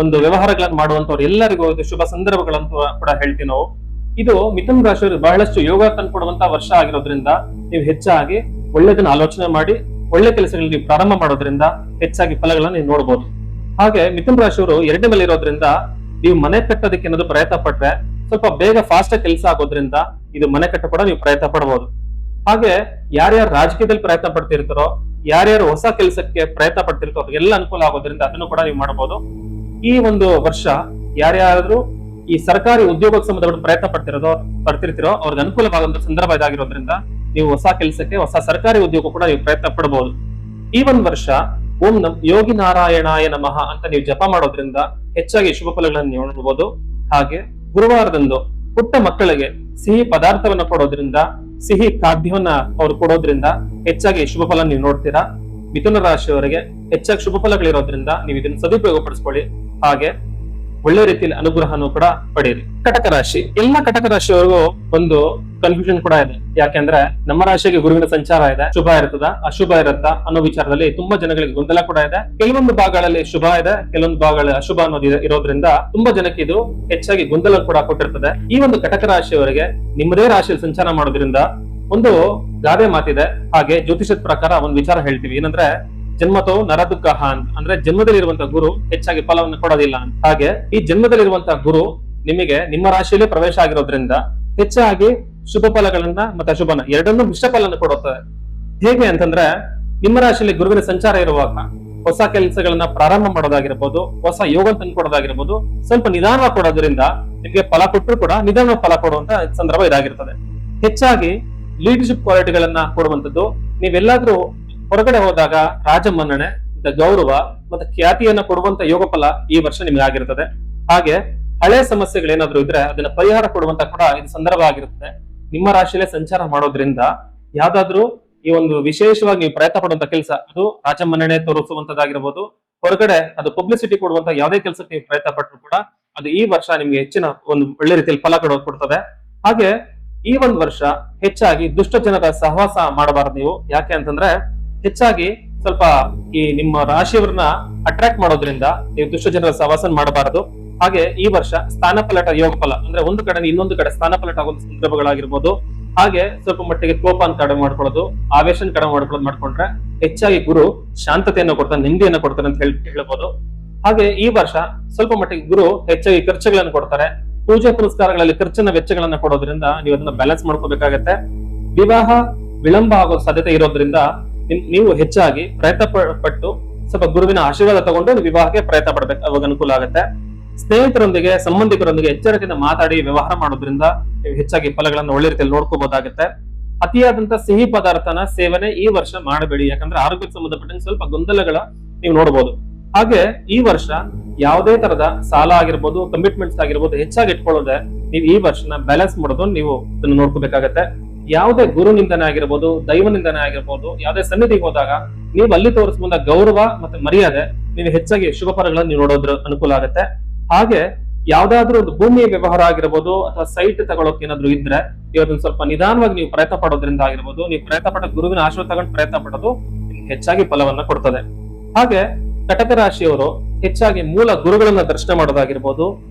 ಒಂದು ವ್ಯವಹಾರಗಳನ್ನು ಮಾಡುವಂತವ್ರು ಎಲ್ಲರಿಗೂ ಇದು ಶುಭ ಸಂದರ್ಭಗಳಂತ ಕೂಡ ಹೇಳ್ತೀವಿ ನಾವು. ಇದು ಮಿಥುನ ರಾಶಿಯವರು ಬಹಳಷ್ಟು ಯೋಗ ತಂದ್ಕೊಡುವಂತ ವರ್ಷ ಆಗಿರೋದ್ರಿಂದ ನೀವು ಹೆಚ್ಚಾಗಿ ಒಳ್ಳೆದನ್ನ ಆಲೋಚನೆ ಮಾಡಿ ಒಳ್ಳೆ ಕೆಲಸಗಳಲ್ಲಿ ನೀವು ಪ್ರಾರಂಭ ಮಾಡೋದ್ರಿಂದ ಹೆಚ್ಚಾಗಿ ಫಲಗಳನ್ನ ನೀವು ನೋಡ್ಬೋದು. ಹಾಗೆ ಮಿಥುನ ರಾಶಿಯವರು 2ನೇ ಮೇಲೆ ಇರೋದ್ರಿಂದ ನೀವು ಮನೆ ಕಟ್ಟೋದಕ್ಕೆ ಏನಾದ್ರು ಪ್ರಯತ್ನ ಪಟ್ರೆ ಸ್ವಲ್ಪ ಬೇಗ ಫಾಸ್ಟ್ ಕೆಲಸ ಆಗೋದ್ರಿಂದ ಇದು ಮನೆ ಕಟ್ಟ ಕೂಡ ನೀವು ಪ್ರಯತ್ನ ಪಡಬಹುದು. ಹಾಗೆ ಯಾರ್ಯಾರು ರಾಜಕೀಯದಲ್ಲಿ ಪ್ರಯತ್ನ ಪಡ್ತಿರ್ತಾರೋ, ಯಾರ್ಯಾರು ಹೊಸ ಕೆಲಸಕ್ಕೆ ಪ್ರಯತ್ನ ಪಡ್ತಿರ್ತಾರೋ ಎಲ್ಲ ಅನುಕೂಲ ಆಗೋದ್ರಿಂದ ಅದನ್ನು ಕೂಡ ನೀವು ಮಾಡಬಹುದು. ಈ ಒಂದು ವರ್ಷ ಯಾರ್ಯಾರು ಈ ಸರ್ಕಾರಿ ಉದ್ಯೋಗಕ್ಕೆ ಸಂಬಂಧಪಟ್ಟ ಪ್ರಯತ್ನ ಪಡ್ತಿರ್ತಿರೋ ಅವ್ರಿಗೆ ಅನುಕೂಲವಾಗುವಂತ ಸಂದರ್ಭ ಇದಾಗಿರೋದ್ರಿಂದ ನೀವು ಹೊಸ ಕೆಲಸಕ್ಕೆ, ಹೊಸ ಸರ್ಕಾರಿ ಉದ್ಯೋಗ ಕೂಡ ನೀವು ಪ್ರಯತ್ನ ಪಡಬಹುದು. ಈ ಒಂದು ವರ್ಷ ಓಂ ಯೋಗಿ ನಾರಾಯಣಾಯ ನಮಃ ಅಂತ ನೀವು ಜಪ ಮಾಡೋದ್ರಿಂದ ಹೆಚ್ಚಾಗಿ ಶುಭ ಫಲಗಳನ್ನು ನೀವು ನೋಡಬಹುದು. ಹಾಗೆ ಗುರುವಾರದಂದು ಪುಟ್ಟ ಮಕ್ಕಳಿಗೆ ಸಿಹಿ ಪದಾರ್ಥವನ್ನ ಕೊಡೋದ್ರಿಂದ, ಸಿಹಿ ಖಾದ್ಯವನ್ನ ಅವ್ರು ಕೊಡೋದ್ರಿಂದ ಹೆಚ್ಚಾಗಿ ಶುಭ ಫಲ ನೀವು ನೋಡ್ತೀರಾ. ಮಿಥುನ ರಾಶಿಯವರಿಗೆ ಹೆಚ್ಚಾಗಿ ಶುಭ ಫಲಗಳಿರೋದ್ರಿಂದ ನೀವು ಇದನ್ನು ಸದುಪಯೋಗ ಪಡಿಸ್ಕೊಳ್ಳಿ. ಹಾಗೆ ಒಳ್ಳೆ ರೀತಿಯಲ್ಲಿ ಅನುಗ್ರಹನೂ ಕೂಡ ಪಡೆಯಿರಿ. ಕಟಕ ರಾಶಿ. ಎಲ್ಲ ಕಟಕ ರಾಶಿಯವರಿಗೂ ಒಂದು ಕನ್ಫ್ಯೂಷನ್ ಕೂಡ ಇದೆ. ಯಾಕೆಂದ್ರೆ ನಮ್ಮ ರಾಶಿಗೆ ಗುರುವಿನ ಸಂಚಾರ ಇದೆ, ಶುಭ ಇರ್ತದ ಅಶುಭ ಇರುತ್ತಾ ಅನ್ನೋ ವಿಚಾರದಲ್ಲಿ ತುಂಬಾ ಜನಗಳಿಗೆ ಗೊಂದಲ ಕೂಡ ಇದೆ. ಕೆಲವೊಂದು ಭಾಗಗಳಲ್ಲಿ ಶುಭ ಇದೆ, ಕೆಲವೊಂದು ಭಾಗಗಳಲ್ಲಿ ಅಶುಭ ಅನ್ನೋದು ಇರೋದ್ರಿಂದ ತುಂಬಾ ಜನಕ್ಕೆ ಇದು ಹೆಚ್ಚಾಗಿ ಗೊಂದಲ ಕೂಡ ಕೊಟ್ಟಿರ್ತದೆ. ಈ ಒಂದು ಕಟಕ ರಾಶಿಯವರಿಗೆ ನಿಮ್ಮದೇ ರಾಶಿಯಲ್ಲಿ ಸಂಚಾರ ಮಾಡೋದ್ರಿಂದ ಒಂದು ಗಾದೆ ಮಾತಿದೆ, ಹಾಗೆ ಜ್ಯೋತಿಷದ ಪ್ರಕಾರ ಒಂದು ವಿಚಾರ ಹೇಳ್ತೀವಿ, ಏನಂದ್ರೆ ಜನ್ಮತೋ ನರದುಃಖ ಅಂತ. ಅಂದ್ರೆ ಜನ್ಮದಲ್ಲಿರುವಂತಹ ಗುರು ಹೆಚ್ಚಾಗಿ ಫಲವನ್ನು ಕೊಡೋದಿಲ್ಲ ಅಂತ. ಹಾಗೆ ಈ ಜನ್ಮದಲ್ಲಿರುವಂತಹ ಗುರು ನಿಮಗೆ ನಿಮ್ಮ ರಾಶಿಯಲ್ಲೇ ಪ್ರವೇಶ ಆಗಿರೋದ್ರಿಂದ ಹೆಚ್ಚಾಗಿ ಶುಭ ಫಲಗಳನ್ನ ಮತ್ತೆ ಅಶುಭನ ಎರಡನ್ನೂ ಮಿಶ್ರ ಫಲವನ್ನು ಕೊಡುತ್ತದೆ. ಹೇಗೆ ಅಂತಂದ್ರೆ ನಿಮ್ಮ ರಾಶಿಯಲ್ಲಿ ಗುರುವಿನ ಸಂಚಾರ ಇರುವಾಗ ಹೊಸ ಕೆಲಸಗಳನ್ನ ಪ್ರಾರಂಭ ಮಾಡೋದಾಗಿರ್ಬೋದು, ಹೊಸ ಯೋಗ ತಂದ್ಕೊಡೋದಾಗಿರ್ಬೋದು, ಸ್ವಲ್ಪ ನಿಧಾನ ಕೊಡೋದ್ರಿಂದ ನಿಮಗೆ ಫಲ ಕೊಟ್ಟರು ಕೂಡ ನಿಧಾನ ಫಲ ಕೊಡುವಂತ ಸಂದರ್ಭ ಇದಾಗಿರ್ತದೆ. ಹೆಚ್ಚಾಗಿ ಲೀಡರ್ಶಿಪ್ ಕ್ವಾಲಿಟಿಗಳನ್ನ ಕೊಡುವಂತದ್ದು, ನೀವೆಲ್ಲಾದ್ರೂ ಹೊರಗಡೆ ಹೋದಾಗ ರಾಜ ಮನ್ನಣೆ ಮತ್ತೆ ಗೌರವ ಮತ್ತೆ ಖ್ಯಾತಿಯನ್ನ ಕೊಡುವಂತ ಯೋಗ ಫಲ ಈ ವರ್ಷ ನಿಮ್ಗೆ ಆಗಿರ್ತದೆ. ಹಾಗೆ ಹಳೆ ಸಮಸ್ಯೆಗಳೇನಾದ್ರೂ ಇದ್ರೆ ಅದನ್ನ ಪರಿಹಾರ ಕೊಡುವಂತ ಕೂಡ ಇದು ಸಂದರ್ಭ ಆಗಿರುತ್ತೆ. ನಿಮ್ಮ ರಾಶಿಯಲ್ಲೇ ಸಂಚಾರ ಮಾಡೋದ್ರಿಂದ ಯಾವ್ದಾದ್ರು ಈ ಒಂದು ವಿಶೇಷವಾಗಿ ನೀವು ಪ್ರಯತ್ನ ಪಡುವಂತ ಕೆಲಸ ಅದು ರಾಜ ಮನ್ನಣೆ ತೋರಿಸುವಂತದ್ದಾಗಿರ್ಬೋದು, ಹೊರಗಡೆ ಅದು ಪಬ್ಲಿಸಿಟಿ ಕೊಡುವಂತ ಯಾವುದೇ ಕೆಲಸಕ್ಕೆ ನೀವು ಪ್ರಯತ್ನ ಪಟ್ಟರು ಕೂಡ ಅದು ಈ ವರ್ಷ ನಿಮ್ಗೆ ಹೆಚ್ಚಿನ ಒಂದು ಒಳ್ಳೆ ರೀತಿಯಲ್ಲಿ ಫಲ ಕೊಡ್ತದೆ. ಹಾಗೆ ಈ ಒಂದು ವರ್ಷ ಹೆಚ್ಚಾಗಿ ದುಷ್ಟ ಜನರ ಸಹವಾಸ ಮಾಡಬಾರದು ನೀವು. ಯಾಕೆ ಅಂತಂದ್ರೆ ಹೆಚ್ಚಾಗಿ ಸ್ವಲ್ಪ ಈ ನಿಮ್ಮ ರಾಶಿಯವರನ್ನ ಅಟ್ರಾಕ್ಟ್ ಮಾಡೋದ್ರಿಂದ ನೀವು ದುಷ್ಟ ಜನರ ಸಹವಾಸ ಮಾಡಬಾರದು. ಹಾಗೆ ಈ ವರ್ಷ ಸ್ಥಾನಪಲಟ ಯೋಗ ಫಲ ಅಂದ್ರೆ ಒಂದು ಕಡೆ ಇನ್ನೊಂದು ಕಡೆ ಸ್ಥಾನಪಲಟ ಆಗುವ ಸಂದರ್ಭಗಳಾಗಿರ್ಬೋದು. ಹಾಗೆ ಸ್ವಲ್ಪ ಮಟ್ಟಿಗೆ ಕೋಪನ ಕಡಿಮೆ ಮಾಡ್ಕೊಳ್ಳೋದು, ಆವೇಶನ ಕಡಿಮೆ ಮಾಡ್ಕೊಂಡ್ರೆ ಹೆಚ್ಚಾಗಿ ಗುರು ಶಾಂತತೆಯನ್ನು ಕೊಡ್ತಾನೆ, ನೆಮ್ಮದಿಯನ್ನು ಕೊಡ್ತಾನೆ ಅಂತ ಹೇಳ್ಬೋದು. ಹಾಗೆ ಈ ವರ್ಷ ಸ್ವಲ್ಪ ಮಟ್ಟಿಗೆ ಗುರು ಹೆಚ್ಚಾಗಿ ಖರ್ಚುಗಳನ್ನು ಕೊಡ್ತಾರೆ. ಪೂಜೆ ಪುರಸ್ಕಾರಗಳಲ್ಲಿ ಖರ್ಚಿನ ವೆಚ್ಚಗಳನ್ನ ಕೊಡೋದ್ರಿಂದ ನೀವು ಅದನ್ನ ಬ್ಯಾಲೆನ್ಸ್ ಮಾಡ್ಕೋಬೇಕಾಗತ್ತೆ. ವಿವಾಹ ವಿಳಂಬ ಆಗೋ ಸಾಧ್ಯತೆ ಇರೋದ್ರಿಂದ ನೀವು ಹೆಚ್ಚಾಗಿ ಪ್ರಯತ್ನ ಪಟ್ಟು ಸ್ವಲ್ಪ ಗುರುವಿನ ಆಶೀರ್ವಾದ ತಗೊಂಡು ವಿವಾಹಕ್ಕೆ ಪ್ರಯತ್ನ ಪಡ್ಬೇಕು, ಅವಾಗ ಅನುಕೂಲ ಆಗುತ್ತೆ. ಸ್ನೇಹಿತರೊಂದಿಗೆ ಸಂಬಂಧಿಕರೊಂದಿಗೆ ಎಚ್ಚರಿಕೆಯಿಂದ ಮಾತಾಡಿ ವ್ಯವಹಾರ ಮಾಡೋದ್ರಿಂದ ನೀವು ಹೆಚ್ಚಾಗಿ ಫಲಗಳನ್ನು ಒಳ್ಳೆ ರೀತಿಯಲ್ಲಿ ನೋಡ್ಕೋಬಹುದಾಗುತ್ತೆ. ಅತಿಯಾದಂತ ಸಿಹಿ ಪದಾರ್ಥನ ಸೇವನೆ ಈ ವರ್ಷ ಮಾಡಬೇಡಿ, ಯಾಕಂದ್ರೆ ಆರೋಗ್ಯಕ್ಕೆ ಸಂಬಂಧಪಟ್ಟಂಗೆ ಸ್ವಲ್ಪ ಗೊಂದಲಗಳ ನೀವು ನೋಡಬಹುದು. ಹಾಗೆ ಈ ವರ್ಷ ಯಾವುದೇ ತರದ ಸಾಲ ಆಗಿರ್ಬೋದು, ಕಮಿಟ್ಮೆಂಟ್ಸ್ ಆಗಿರ್ಬೋದು ಹೆಚ್ಚಾಗಿ ಇಟ್ಕೊಳ್ಳೋದೆ ನೀವು ಈ ವರ್ಷನ ಬ್ಯಾಲೆನ್ಸ್ ಮಾಡೋದು ನೀವು ಇದನ್ನು ನೋಡ್ಕೋಬೇಕಾಗತ್ತೆ. ಯಾವುದೇ ಗುರು ನಿಂದನೆ ಆಗಿರ್ಬೋದು, ದೈವ ನಿಂದನೆ ಆಗಿರ್ಬೋದು, ಯಾವುದೇ ಸನ್ನಿಧಿಗೆ ಹೋದಾಗ ನೀವು ಅಲ್ಲಿ ತೋರಿಸುವಂತ ಗೌರವ ಮತ್ತೆ ಮರ್ಯಾದೆ ನೀವು ಹೆಚ್ಚಾಗಿ ಶುಭ ಫಲಗಳನ್ನು ನೀವು ನೋಡೋದ್ರ ಅನುಕೂಲ ಆಗುತ್ತೆ. ಹಾಗೆ ಯಾವ್ದಾದ್ರು ಒಂದು ಭೂಮಿಯ ವ್ಯವಹಾರ ಆಗಿರ್ಬೋದು ಅಥವಾ ಸೈಟ್ ತಗೊಳಕ್ ಏನಾದ್ರು ಇದ್ರೆ ಇವತ್ತೊಂದು ಸ್ವಲ್ಪ ನಿಧಾನವಾಗಿ ನೀವು ಪ್ರಯತ್ನ ಪಡೋದ್ರಿಂದ ಆಗಿರ್ಬೋದು, ನೀವು ಪ್ರಯತ್ನ ಪಟ್ಟ ಗುರುವಿನ ಆಶೀರ್ವಾದ ತಗೊಂಡು ಪ್ರಯತ್ನ ಪಡೋದು ಹೆಚ್ಚಾಗಿ ಫಲವನ್ನ ಕೊಡ್ತದೆ. ಹಾಗೆ ಕಟಕ ರಾಶಿಯವರು ಹೆಚ್ಚಾಗಿ ಮೂಲ ಗುರುಗಳನ್ನ ದರ್ಶನ ಮಾಡೋದಾಗಿರ್ಬೋದು,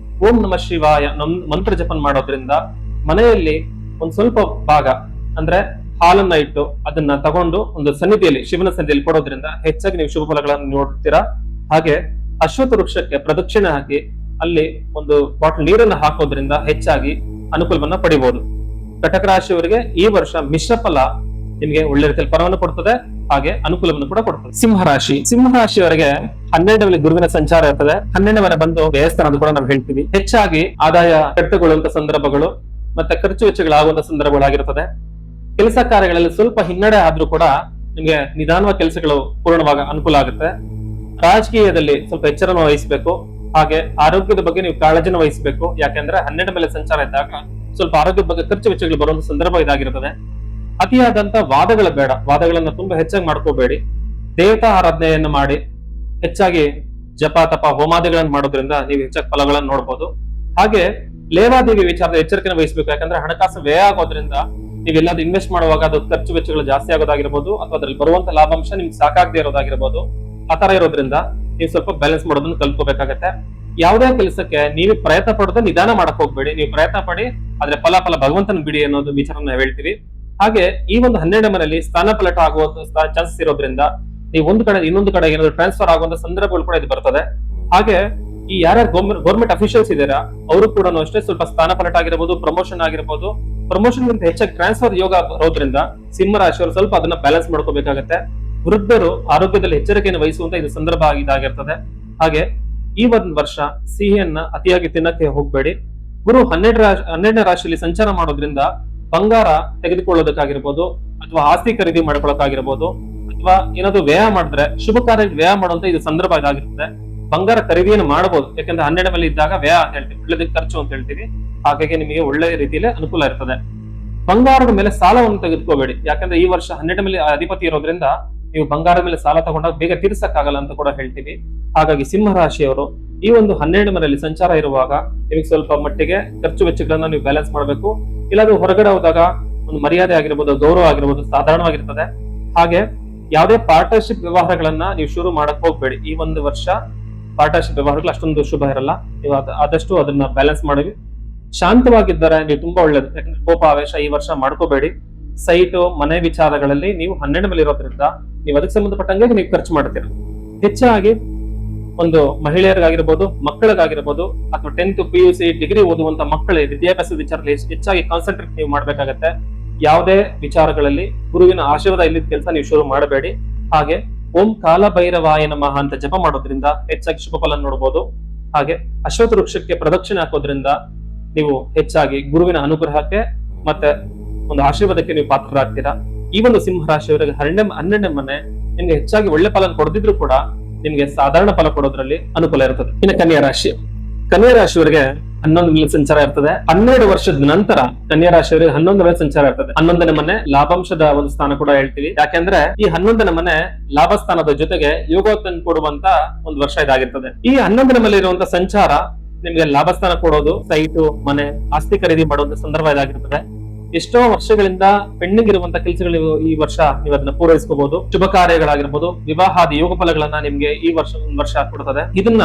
ಓಂ ನಮಃ ಶಿವಾಯ ಮಂತ್ರ ಜಪನ್ ಮಾಡೋದ್ರಿಂದ ಮನೆಯಲ್ಲಿ ಒಂದ್ ಸ್ವಲ್ಪ ಭಾಗ ಅಂದ್ರೆ ಹಾಲನ್ನ ಇಟ್ಟು ಅದನ್ನ ತಗೊಂಡು ಒಂದು ಸನ್ನಿಧಿಯಲ್ಲಿ ಶಿವನ ಸನ್ನಿಧಿಯಲ್ಲಿ ಕೊಡೋದ್ರಿಂದ ಹೆಚ್ಚಾಗಿ ನೀವು ಶುಭ ಫಲಗಳನ್ನು ನೋಡ್ತೀರಾ. ಹಾಗೆ ಅಶ್ವತ್ಥ ವೃಕ್ಷಕ್ಕೆ ಪ್ರದಕ್ಷಿಣೆ ಹಾಕಿ ಅಲ್ಲಿ ಒಂದು ಬಾಟಲ್ ನೀರನ್ನ ಹಾಕೋದ್ರಿಂದ ಹೆಚ್ಚಾಗಿ ಅನುಕೂಲವನ್ನ ಪಡಿಬಹುದು. ಕಟಕ ರಾಶಿಯವರಿಗೆ ಈ ವರ್ಷ ಮಿಶ್ರ ಫಲ ನಿಮಗೆ ಒಳ್ಳೆ ರೀತಿಯಲ್ಲಿ ಫಲವನ್ನು ಕೊಡ್ತದೆ, ಹಾಗೆ ಅನುಕೂಲವನ್ನು ಕೂಡ ಕೊಡ್ತದೆ. ಸಿಂಹರಾಶಿಯವರಿಗೆ 12ನೇ ಗುರುವಿನ ಸಂಚಾರ ಇರ್ತದೆ. 12ನೇ ಮನೆ ಬಂದು ದೇವಸ್ಥಾನ ಅದು ಕೂಡ ನಾವು ಹೇಳ್ತೀವಿ. ಹೆಚ್ಚಾಗಿ ಆದಾಯ ಕಡಿತಗೊಳ್ಳುವಂತ ಸಂದರ್ಭಗಳು ಮತ್ತೆ ಖರ್ಚು ವೆಚ್ಚಗಳಾಗುವಂತ ಸಂದರ್ಭಗಳಾಗಿರ್ತದೆ. ಕೆಲಸ ಕಾರ್ಯಗಳಲ್ಲಿ ಸ್ವಲ್ಪ ಹಿನ್ನಡೆ ಆದ್ರೂ ಕೂಡ ನಿಮ್ಗೆ ನಿಧಾನವಾಗಿ ಕೆಲಸಗಳು ಪೂರ್ಣವಾಗ ಅನುಕೂಲ ಆಗುತ್ತೆ. ರಾಜಕೀಯದಲ್ಲಿ ಸ್ವಲ್ಪ ಎಚ್ಚರವನ್ನು ವಹಿಸಬೇಕು. ಹಾಗೆ ಆರೋಗ್ಯದ ಬಗ್ಗೆ ನೀವು ಕಾಳಜಿನ ವಹಿಸಬೇಕು. ಯಾಕೆಂದ್ರೆ 12 ಮೇಲೆ ಸಂಚಾರ ಇದ್ದಾಗ ಸ್ವಲ್ಪ ಆರೋಗ್ಯದ ಬಗ್ಗೆ ಖರ್ಚು ವೆಚ್ಚಗಳು ಬರುವಂತ ಸಂದರ್ಭ ಇದಾಗಿರ್ತದೆ. ಅತಿಯಾದಂತ ವಾದಗಳ ಬೇಡ, ವಾದಗಳನ್ನ ತುಂಬಾ ಹೆಚ್ಚಾಗಿ ಮಾಡ್ಕೋಬೇಡಿ. ದೇವತಾ ಆರಾಧನೆಯನ್ನು ಮಾಡಿ ಹೆಚ್ಚಾಗಿ ಜಪ ತಪ ಹೋಮಾದಿಗಳನ್ನು ಮಾಡೋದ್ರಿಂದ ನೀವು ಹೆಚ್ಚಾಗಿ ಫಲಗಳನ್ನು ನೋಡ್ಬೋದು. ಹಾಗೆ ಲೇವಾದೇವಿ ವಿಚಾರದ ಎಚ್ಚರಿಕೆನ ವಹಿಸಬೇಕು. ಯಾಕಂದ್ರೆ ಹಣಕಾಸು ವ್ಯಯ ಆಗೋದ್ರಿಂದ ನೀವೆಲ್ಲಾದ್ರೂ ಇನ್ವೆಸ್ಟ್ ಮಾಡುವಾಗ ಅದು ಖರ್ಚು ವೆಚ್ಚಗಳು ಜಾಸ್ತಿ ಆಗೋದಾಗಿರ್ಬೋದು ಅಥವಾ ಅದ್ರಲ್ಲಿ ಬರುವಂತ ಲಾಭಾಂಶ ನಿಮ್ಗೆ ಸಾಕಾಗದೆ ಇರೋದಾಗಿರ್ಬೋದು. ಆತರ ಇರೋದ್ರಿಂದ ನೀವು ಸ್ವಲ್ಪ ಬ್ಯಾಲೆನ್ಸ್ ಮಾಡೋದನ್ನ ಕಲ್ತ್ಕೋಬೇಕಾಗತ್ತೆ. ಯಾವುದೇ ಕೆಲಸಕ್ಕೆ ನೀವು ಪ್ರಯತ್ನ ಪಡೋದು ನಿಧಾನ ಮಾಡಕ್ ಹೋಗ್ಬೇಡಿ. ನೀವು ಪ್ರಯತ್ನ ಪಡಿ, ಆದ್ರೆ ಫಲ ಭಗವಂತನ ಬಿಡಿ ಅನ್ನೋದು ವಿಚಾರನ ನಾವು ಹೇಳ್ತೀವಿ. ಹಾಗೆ ಈ ಒಂದು 12ನೇ ಮನೆಯಲ್ಲಿ ಸ್ಥಾನ ಪಲಟ ಆಗುವ ಚಾನ್ಸಸ್ ಇರೋದ್ರಿಂದ ನೀವು ಒಂದು ಕಡೆ ಇನ್ನೊಂದು ಕಡೆ ಏನಾದ್ರು ಟ್ರಾನ್ಸ್ಫರ್ ಆಗುವಂತ ಸಂದರ್ಭಗಳು ಕೂಡ ಇದು ಬರ್ತದೆ. ಹಾಗೆ ಈ ಯಾರ್ಯಾರು ಗೌರ್ಮೆಂಟ್ ಅಫಿಷಿಯಲ್ಸ್ ಇದಾರೆ ಅವರು ಕೂಡ ಅಷ್ಟೇ ಸ್ವಲ್ಪ ಸ್ಥಾನ ಪಲಟ ಆಗಿರ್ಬೋದು, ಪ್ರಮೋಷನ್ ಆಗಿರ್ಬೋದು. ಪ್ರಮೋಷನ್ ಗಿಂತ ಹೆಚ್ಚಾಗಿ ಟ್ರಾನ್ಸ್ಫರ್ ಯೋಗ ಬರೋದ್ರಿಂದ ಸಿಂಹ ರಾಶಿಯವರು ಸ್ವಲ್ಪ ಅದನ್ನ ಬ್ಯಾಲೆನ್ಸ್ ಮಾಡ್ಕೋಬೇಕಾಗತ್ತೆ. ವೃದ್ಧರು ಆರೋಗ್ಯದಲ್ಲಿ ಎಚ್ಚರಿಕೆಯನ್ನು ವಹಿಸುವಂತ ಇದು ಸಂದರ್ಭ ಇದಾಗಿರ್ತದೆ. ಹಾಗೆ ಈ ಒಂದು ವರ್ಷ ಸಿಹಿಯನ್ನ ಅತಿಯಾಗಿ ತಿನ್ನಕ್ಕೆ ಹೋಗ್ಬೇಡಿ. ಗುರು 12ನೇ ರಾಶಿಯಲ್ಲಿ ಸಂಚಾರ ಮಾಡೋದ್ರಿಂದ ಬಂಗಾರ ತೆಗೆದುಕೊಳ್ಳೋದಕ್ಕಾಗಿರ್ಬೋದು ಅಥವಾ ಆಸ್ತಿ ಖರೀದಿ ಮಾಡ್ಕೊಳ್ಳೋಕಾಗಿರ್ಬೋದು ಅಥವಾ ಏನಾದ್ರು ವ್ಯಯ ಮಾಡಿದ್ರೆ ಶುಭ ಕಾರ್ಯ ವ್ಯಯ ಮಾಡುವಂತ ಇದು ಸಂದರ್ಭ ಇದಾಗಿರ್ತದೆ. ಬಂಗಾರ ಖರೀದಿಯನ್ನು ಮಾಡಬಹುದು, ಯಾಕಂದ್ರೆ 12ನೇ ಮೇಲೆ ಇದ್ದಾಗ ವ್ಯಯ ಅಂತ ಹೇಳ್ತೀವಿ, ಒಳ್ಳೆದಕ್ಕೆ ಖರ್ಚು ಅಂತ ಹೇಳ್ತೀವಿ. ಹಾಗಾಗಿ ನಿಮಗೆ ಒಳ್ಳೆ ರೀತಿಯಲ್ಲಿ ಅನುಕೂಲ ಇರ್ತದೆ. ಬಂಗಾರದ ಮೇಲೆ ಸಾಲವನ್ನು ತೆಗೆದುಕೋಬೇಡಿ, ಯಾಕಂದ್ರೆ ಈ ವರ್ಷ 12ನೇ ಮೇಲೆ ಅಧಿಪತಿ ಇರೋದ್ರಿಂದ ನೀವು ಬಂಗಾರದ ಮೇಲೆ ಸಾಲ ತಗೊಂಡಾಗ ಬೇಗ ತೀರ್ಸಕ್ಕಾಗಲ್ಲ ಅಂತ ಕೂಡ ಹೇಳ್ತೀವಿ. ಹಾಗಾಗಿ ಸಿಂಹ ರಾಶಿಯವರು ಈ ಒಂದು 12ನೇ ಮನೆಯಲ್ಲಿ ಸಂಚಾರ ಇರುವಾಗ ನಿಮಗೆ ಸ್ವಲ್ಪ ಮಟ್ಟಿಗೆ ಖರ್ಚು ವೆಚ್ಚಗಳನ್ನ ನೀವು ಬ್ಯಾಲೆನ್ಸ್ ಮಾಡಬೇಕು. ಇಲ್ಲಾದ್ರೂ ಹೊರಗಡೆ ಹೋದಾಗ ಒಂದು ಮರ್ಯಾದೆ ಆಗಿರ್ಬೋದು, ಗೌರವ ಆಗಿರ್ಬೋದು ಸಾಧಾರಣವಾಗಿರ್ತದೆ. ಹಾಗೆ ಯಾವುದೇ ಪಾರ್ಟ್ನರ್ಶಿಪ್ ವ್ಯವಹಾರಗಳನ್ನ ನೀವು ಶುರು ಮಾಡಕ್ ಹೋಗ್ಬೇಡಿ. ಈ ಒಂದು ವರ್ಷ ಪಾರ್ಟ್ನರ್ಶಿಪ್ ವ್ಯವಹಾರಗಳು ಅಷ್ಟೊಂದು ಶುಭ ಇರಲ್ಲ. ನೀವು ಆದಷ್ಟು ಅದನ್ನ ಬ್ಯಾಲೆನ್ಸ್ ಮಾಡಿ ಶಾಂತವಾಗಿದ್ದಾರೆ ನೀವು ತುಂಬಾ ಒಳ್ಳೇದು. ಯಾಕಂದ್ರೆ ಕೋಪ ಆವೇಶ ಈ ವರ್ಷ ಮಾಡ್ಕೋಬೇಡಿ. ಸೈಟು ಮನೆ ವಿಚಾರಗಳಲ್ಲಿ ನೀವು 12 ಮೇಲೆ ಇರೋದ್ರಿಂದ ನೀವು ಅದಕ್ಕೆ ಸಂಬಂಧಪಟ್ಟಂಗೆ ನೀವು ಖರ್ಚು ಮಾಡ್ತೀರ. ಹೆಚ್ಚಾಗಿ ಒಂದು ಮಹಿಳೆಯರಿಗಾಗಿರ್ಬೋದು, ಮಕ್ಕಳಿಗಾಗಿರ್ಬೋದು ಅಥವಾ 10th PUC ಡಿಗ್ರಿ ಓದುವಂತ ಮಕ್ಕಳ ವಿದ್ಯಾಭ್ಯಾಸದ ವಿಚಾರದಲ್ಲಿ ಹೆಚ್ಚಾಗಿ ಕಾನ್ಸಂಟ್ರೇಟ್ ನೀವು ಮಾಡ್ಬೇಕಾಗತ್ತೆ. ಯಾವುದೇ ವಿಚಾರಗಳಲ್ಲಿ ಗುರುವಿನ ಆಶೀರ್ವಾದ ಇಲ್ಲಿದ್ದ ಕೆಲಸ ನೀವು ಶುರು ಮಾಡಬೇಡಿ. ಹಾಗೆ ಓಂ ಕಾಲ ಭೈರವಾಯ ನಮಃ ಅಂತ ಜಪ ಮಾಡೋದ್ರಿಂದ ಹೆಚ್ಚಾಗಿ ಶುಭ ಫಲ ನೋಡಬಹುದು. ಹಾಗೆ ಅಶ್ವತ್ಥ ವೃಕ್ಷಕ್ಕೆ ಪ್ರದಕ್ಷಿಣೆ ಹಾಕೋದ್ರಿಂದ ನೀವು ಹೆಚ್ಚಾಗಿ ಗುರುವಿನ ಅನುಗ್ರಹಕ್ಕೆ ಮತ್ತೆ ಒಂದು ಆಶೀರ್ವಾದಕ್ಕೆ ನೀವು ಪಾತ್ರರಾಗ್ತೀರಾ. ಈ ಒಂದು ಸಿಂಹ ರಾಶಿಯವರಿಗೆ 12ನೇ ಮನೆ ನಿಮ್ಗೆ ಹೆಚ್ಚಾಗಿ ಒಳ್ಳೆ ಫಲ ಕೊಡದಿದ್ರು ಕೂಡ ನಿಮ್ಗೆ ಸಾಧಾರಣ ಫಲ ಕೊಡೋದ್ರಲ್ಲಿ ಅನುಕೂಲ ಇರ್ತದೆ. ಇನ್ನು ಕನ್ಯಾ ರಾಶಿಯವರಿಗೆ 11ನೇ ಸಂಚಾರ ಇರ್ತದೆ. 12 ವರ್ಷದ ನಂತರ ಕನ್ಯಾ ರಾಶಿಯವರಿಗೆ 11ನೇ ಸಂಚಾರ ಇರ್ತದೆ. 11ನೇ ಮನೆ ಲಾಭಾಂಶದ ಒಂದು ಸ್ಥಾನ ಕೂಡ ಹೇಳ್ತೀವಿ. ಯಾಕೆಂದ್ರೆ ಈ 11ನೇ ಮನೆ ಲಾಭ ಸ್ಥಾನದ ಜೊತೆಗೆ ಯೋಗ ತಂದು ಕೊಡುವಂತ ಒಂದು ವರ್ಷ ಇದಾಗಿರ್ತದೆ. ಈ 11ನೇ ಮನೆ ಇರುವಂತ ಸಂಚಾರ ನಿಮ್ಗೆ ಲಾಭ ಸ್ಥಾನ ಕೊಡೋದು, ಸೈಟು, ಮನೆ, ಆಸ್ತಿ ಖರೀದಿ ಮಾಡುವಂತ ಸಂದರ್ಭ ಇದಾಗಿರ್ತದೆ. ಎಷ್ಟೋ ವರ್ಷಗಳಿಂದ ಪೆಂಡಿಂಗ್ ಇರುವಂತ ಕೆಲಸಗಳು ಈ ವರ್ಷ ನೀವು ಅದನ್ನ ಪೂರೈಸ್ಕೋಬಹುದು. ಶುಭ ಕಾರ್ಯಗಳಾಗಿರ್ಬೋದು, ವಿವಾಹಾದಿ ಯೋಗ ಫಲಗಳನ್ನ ನಿಮ್ಗೆ ಈ ವರ್ಷ ಒಂದು ವರ್ಷ ಕೊಡ್ತದೆ. ಇದನ್ನ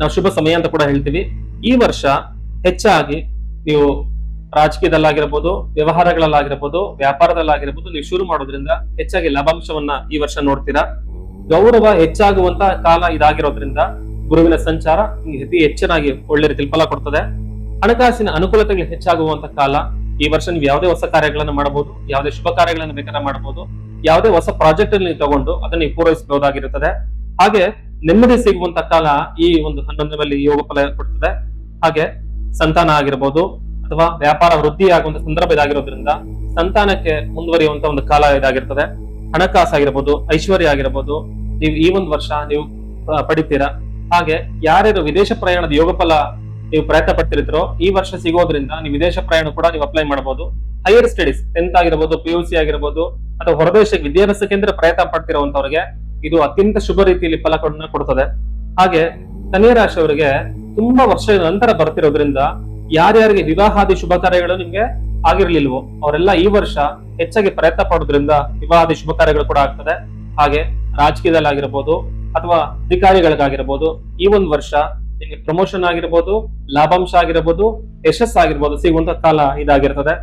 ನಾವು ಶುಭ ಸಮಯ ಅಂತ ಕೂಡ ಹೇಳ್ತೀವಿ. ಈ ವರ್ಷ ಹೆಚ್ಚಾಗಿ ನೀವು ರಾಜಕೀಯದಲ್ಲಾಗಿರ್ಬೋದು, ವ್ಯವಹಾರಗಳಲ್ಲಾಗಿರ್ಬೋದು, ವ್ಯಾಪಾರದಲ್ಲಾಗಿರ್ಬೋದು ನೀವು ಶುರು ಮಾಡೋದ್ರಿಂದ ಹೆಚ್ಚಾಗಿ ಲಾಭಾಂಶವನ್ನ ಈ ವರ್ಷ ನೋಡ್ತೀರಾ. ಗೌರವ ಹೆಚ್ಚಾಗುವಂತ ಕಾಲ ಇದಾಗಿರೋದ್ರಿಂದ ಗುರುವಿನ ಸಂಚಾರ ಅತಿ ಹೆಚ್ಚಿನಾಗಿ ಒಳ್ಳೆ ರೀತಿಯಲ್ಲಿ ಫಲ ಕೊಡ್ತದೆ. ಹಣಕಾಸಿನ ಅನುಕೂಲತೆಗಳು ಹೆಚ್ಚಾಗುವಂತ ಕಾಲ. ಈ ವರ್ಷ ನೀವು ಯಾವುದೇ ಹೊಸ ಕಾರ್ಯಗಳನ್ನು ಮಾಡಬಹುದು, ಯಾವುದೇ ಶುಭ ಕಾರ್ಯಗಳನ್ನು ಬೇಕಾದ್ರೆ ಮಾಡಬಹುದು, ಯಾವುದೇ ಹೊಸ ಪ್ರಾಜೆಕ್ಟ್ ಅಲ್ಲಿ ನೀವು ತಗೊಂಡು ಅದನ್ನ ನೀವು ಪೂರೈಸಬಹುದಾಗಿರುತ್ತದೆ. ಹಾಗೆ ನೆಮ್ಮದಿ ಸಿಗುವಂತ ಕಾಲ ಈ ಒಂದು 11ನೇ ಯೋಗ ಫಲ ಕೊಡ್ತದೆ. ಹಾಗೆ ಸಂತಾನ ಆಗಿರ್ಬೋದು ಅಥವಾ ವ್ಯಾಪಾರ ವೃದ್ಧಿ ಆಗುವಂತ ಸಂದರ್ಭ ಇದಾಗಿರೋದ್ರಿಂದ ಸಂತಾನಕ್ಕೆ ಮುಂದುವರಿಯುವಂತ ಒಂದು ಕಾಲ ಇದಾಗಿರ್ತದೆ. ಹಣಕಾಸು ಆಗಿರ್ಬೋದು, ಐಶ್ವರ್ಯ ಆಗಿರ್ಬೋದು, ನೀವು ಈ ಒಂದು ವರ್ಷ ನೀವು ಪಡಿತೀರಾ. ಹಾಗೆ ಯಾರ್ಯಾರು ವಿದೇಶ ಪ್ರಯಾಣದ ಯೋಗ ಫಲ ನೀವು ಪ್ರಯತ್ನ ಪಡ್ತಿರ್ತೀರೋ ಈ ವರ್ಷ ಸಿಗೋದ್ರಿಂದ ನೀವು ವಿದೇಶ ಪ್ರಯಾಣ ಕೂಡ ನೀವು ಅಪ್ಲೈ ಮಾಡಬಹುದು. ಹೈಯರ್ ಸ್ಟಡೀಸ್ 10th ಆಗಿರ್ಬೋದು, PUC ಆಗಿರ್ಬೋದು ಅಥವಾ ಹೊರದೇಶಕ್ಕೆ ವಿದ್ಯಾಭ್ಯಾಸಕ್ಕೆ ಪ್ರಯತ್ನ ಪಡ್ತಿರುವಂತವ್ರಿಗೆ ಇದು ಅತ್ಯಂತ ಶುಭ ರೀತಿಯಲ್ಲಿ ಫಲಗಳನ್ನ ಕೊಡ್ತದೆ. ಹಾಗೆ ಕನ್ಯಾ ರಾಶಿಯವರಿಗೆ ತುಂಬಾ ವರ್ಷದ ನಂತರ ಬರ್ತಿರೋದ್ರಿಂದ ಯಾರ್ಯಾರಿಗೆ ವಿವಾಹಾದಿ ಶುಭ ಕಾರ್ಯಗಳು ನಿಮ್ಗೆ ಆಗಿರ್ಲಿಲ್ವೋ ಅವರೆಲ್ಲ ಈ ವರ್ಷ ಹೆಚ್ಚಾಗಿ ಪ್ರಯತ್ನ ಪಡೋದ್ರಿಂದ ವಿವಾಹಾದಿ ಶುಭ ಕಾರ್ಯಗಳು ಕೂಡ ಆಗ್ತದೆ. ಹಾಗೆ ರಾಜಕೀಯದಲ್ಲಾಗಿರ್ಬೋದು ಅಥವಾ ಅಧಿಕಾರಿಗಳಿಗಾಗಿರ್ಬೋದು ಈ ಒಂದು ವರ್ಷ ನಿಮ್ಗೆ ಪ್ರಮೋಷನ್ ಆಗಿರ್ಬೋದು, ಲಾಭಾಂಶ ಆಗಿರ್ಬೋದು, ಯಶಸ್ಸಾಗಿರ್ಬೋದು ಸಿಗುವಂತ ಕಾಲ ಇದಾಗಿರ್ತದೆ.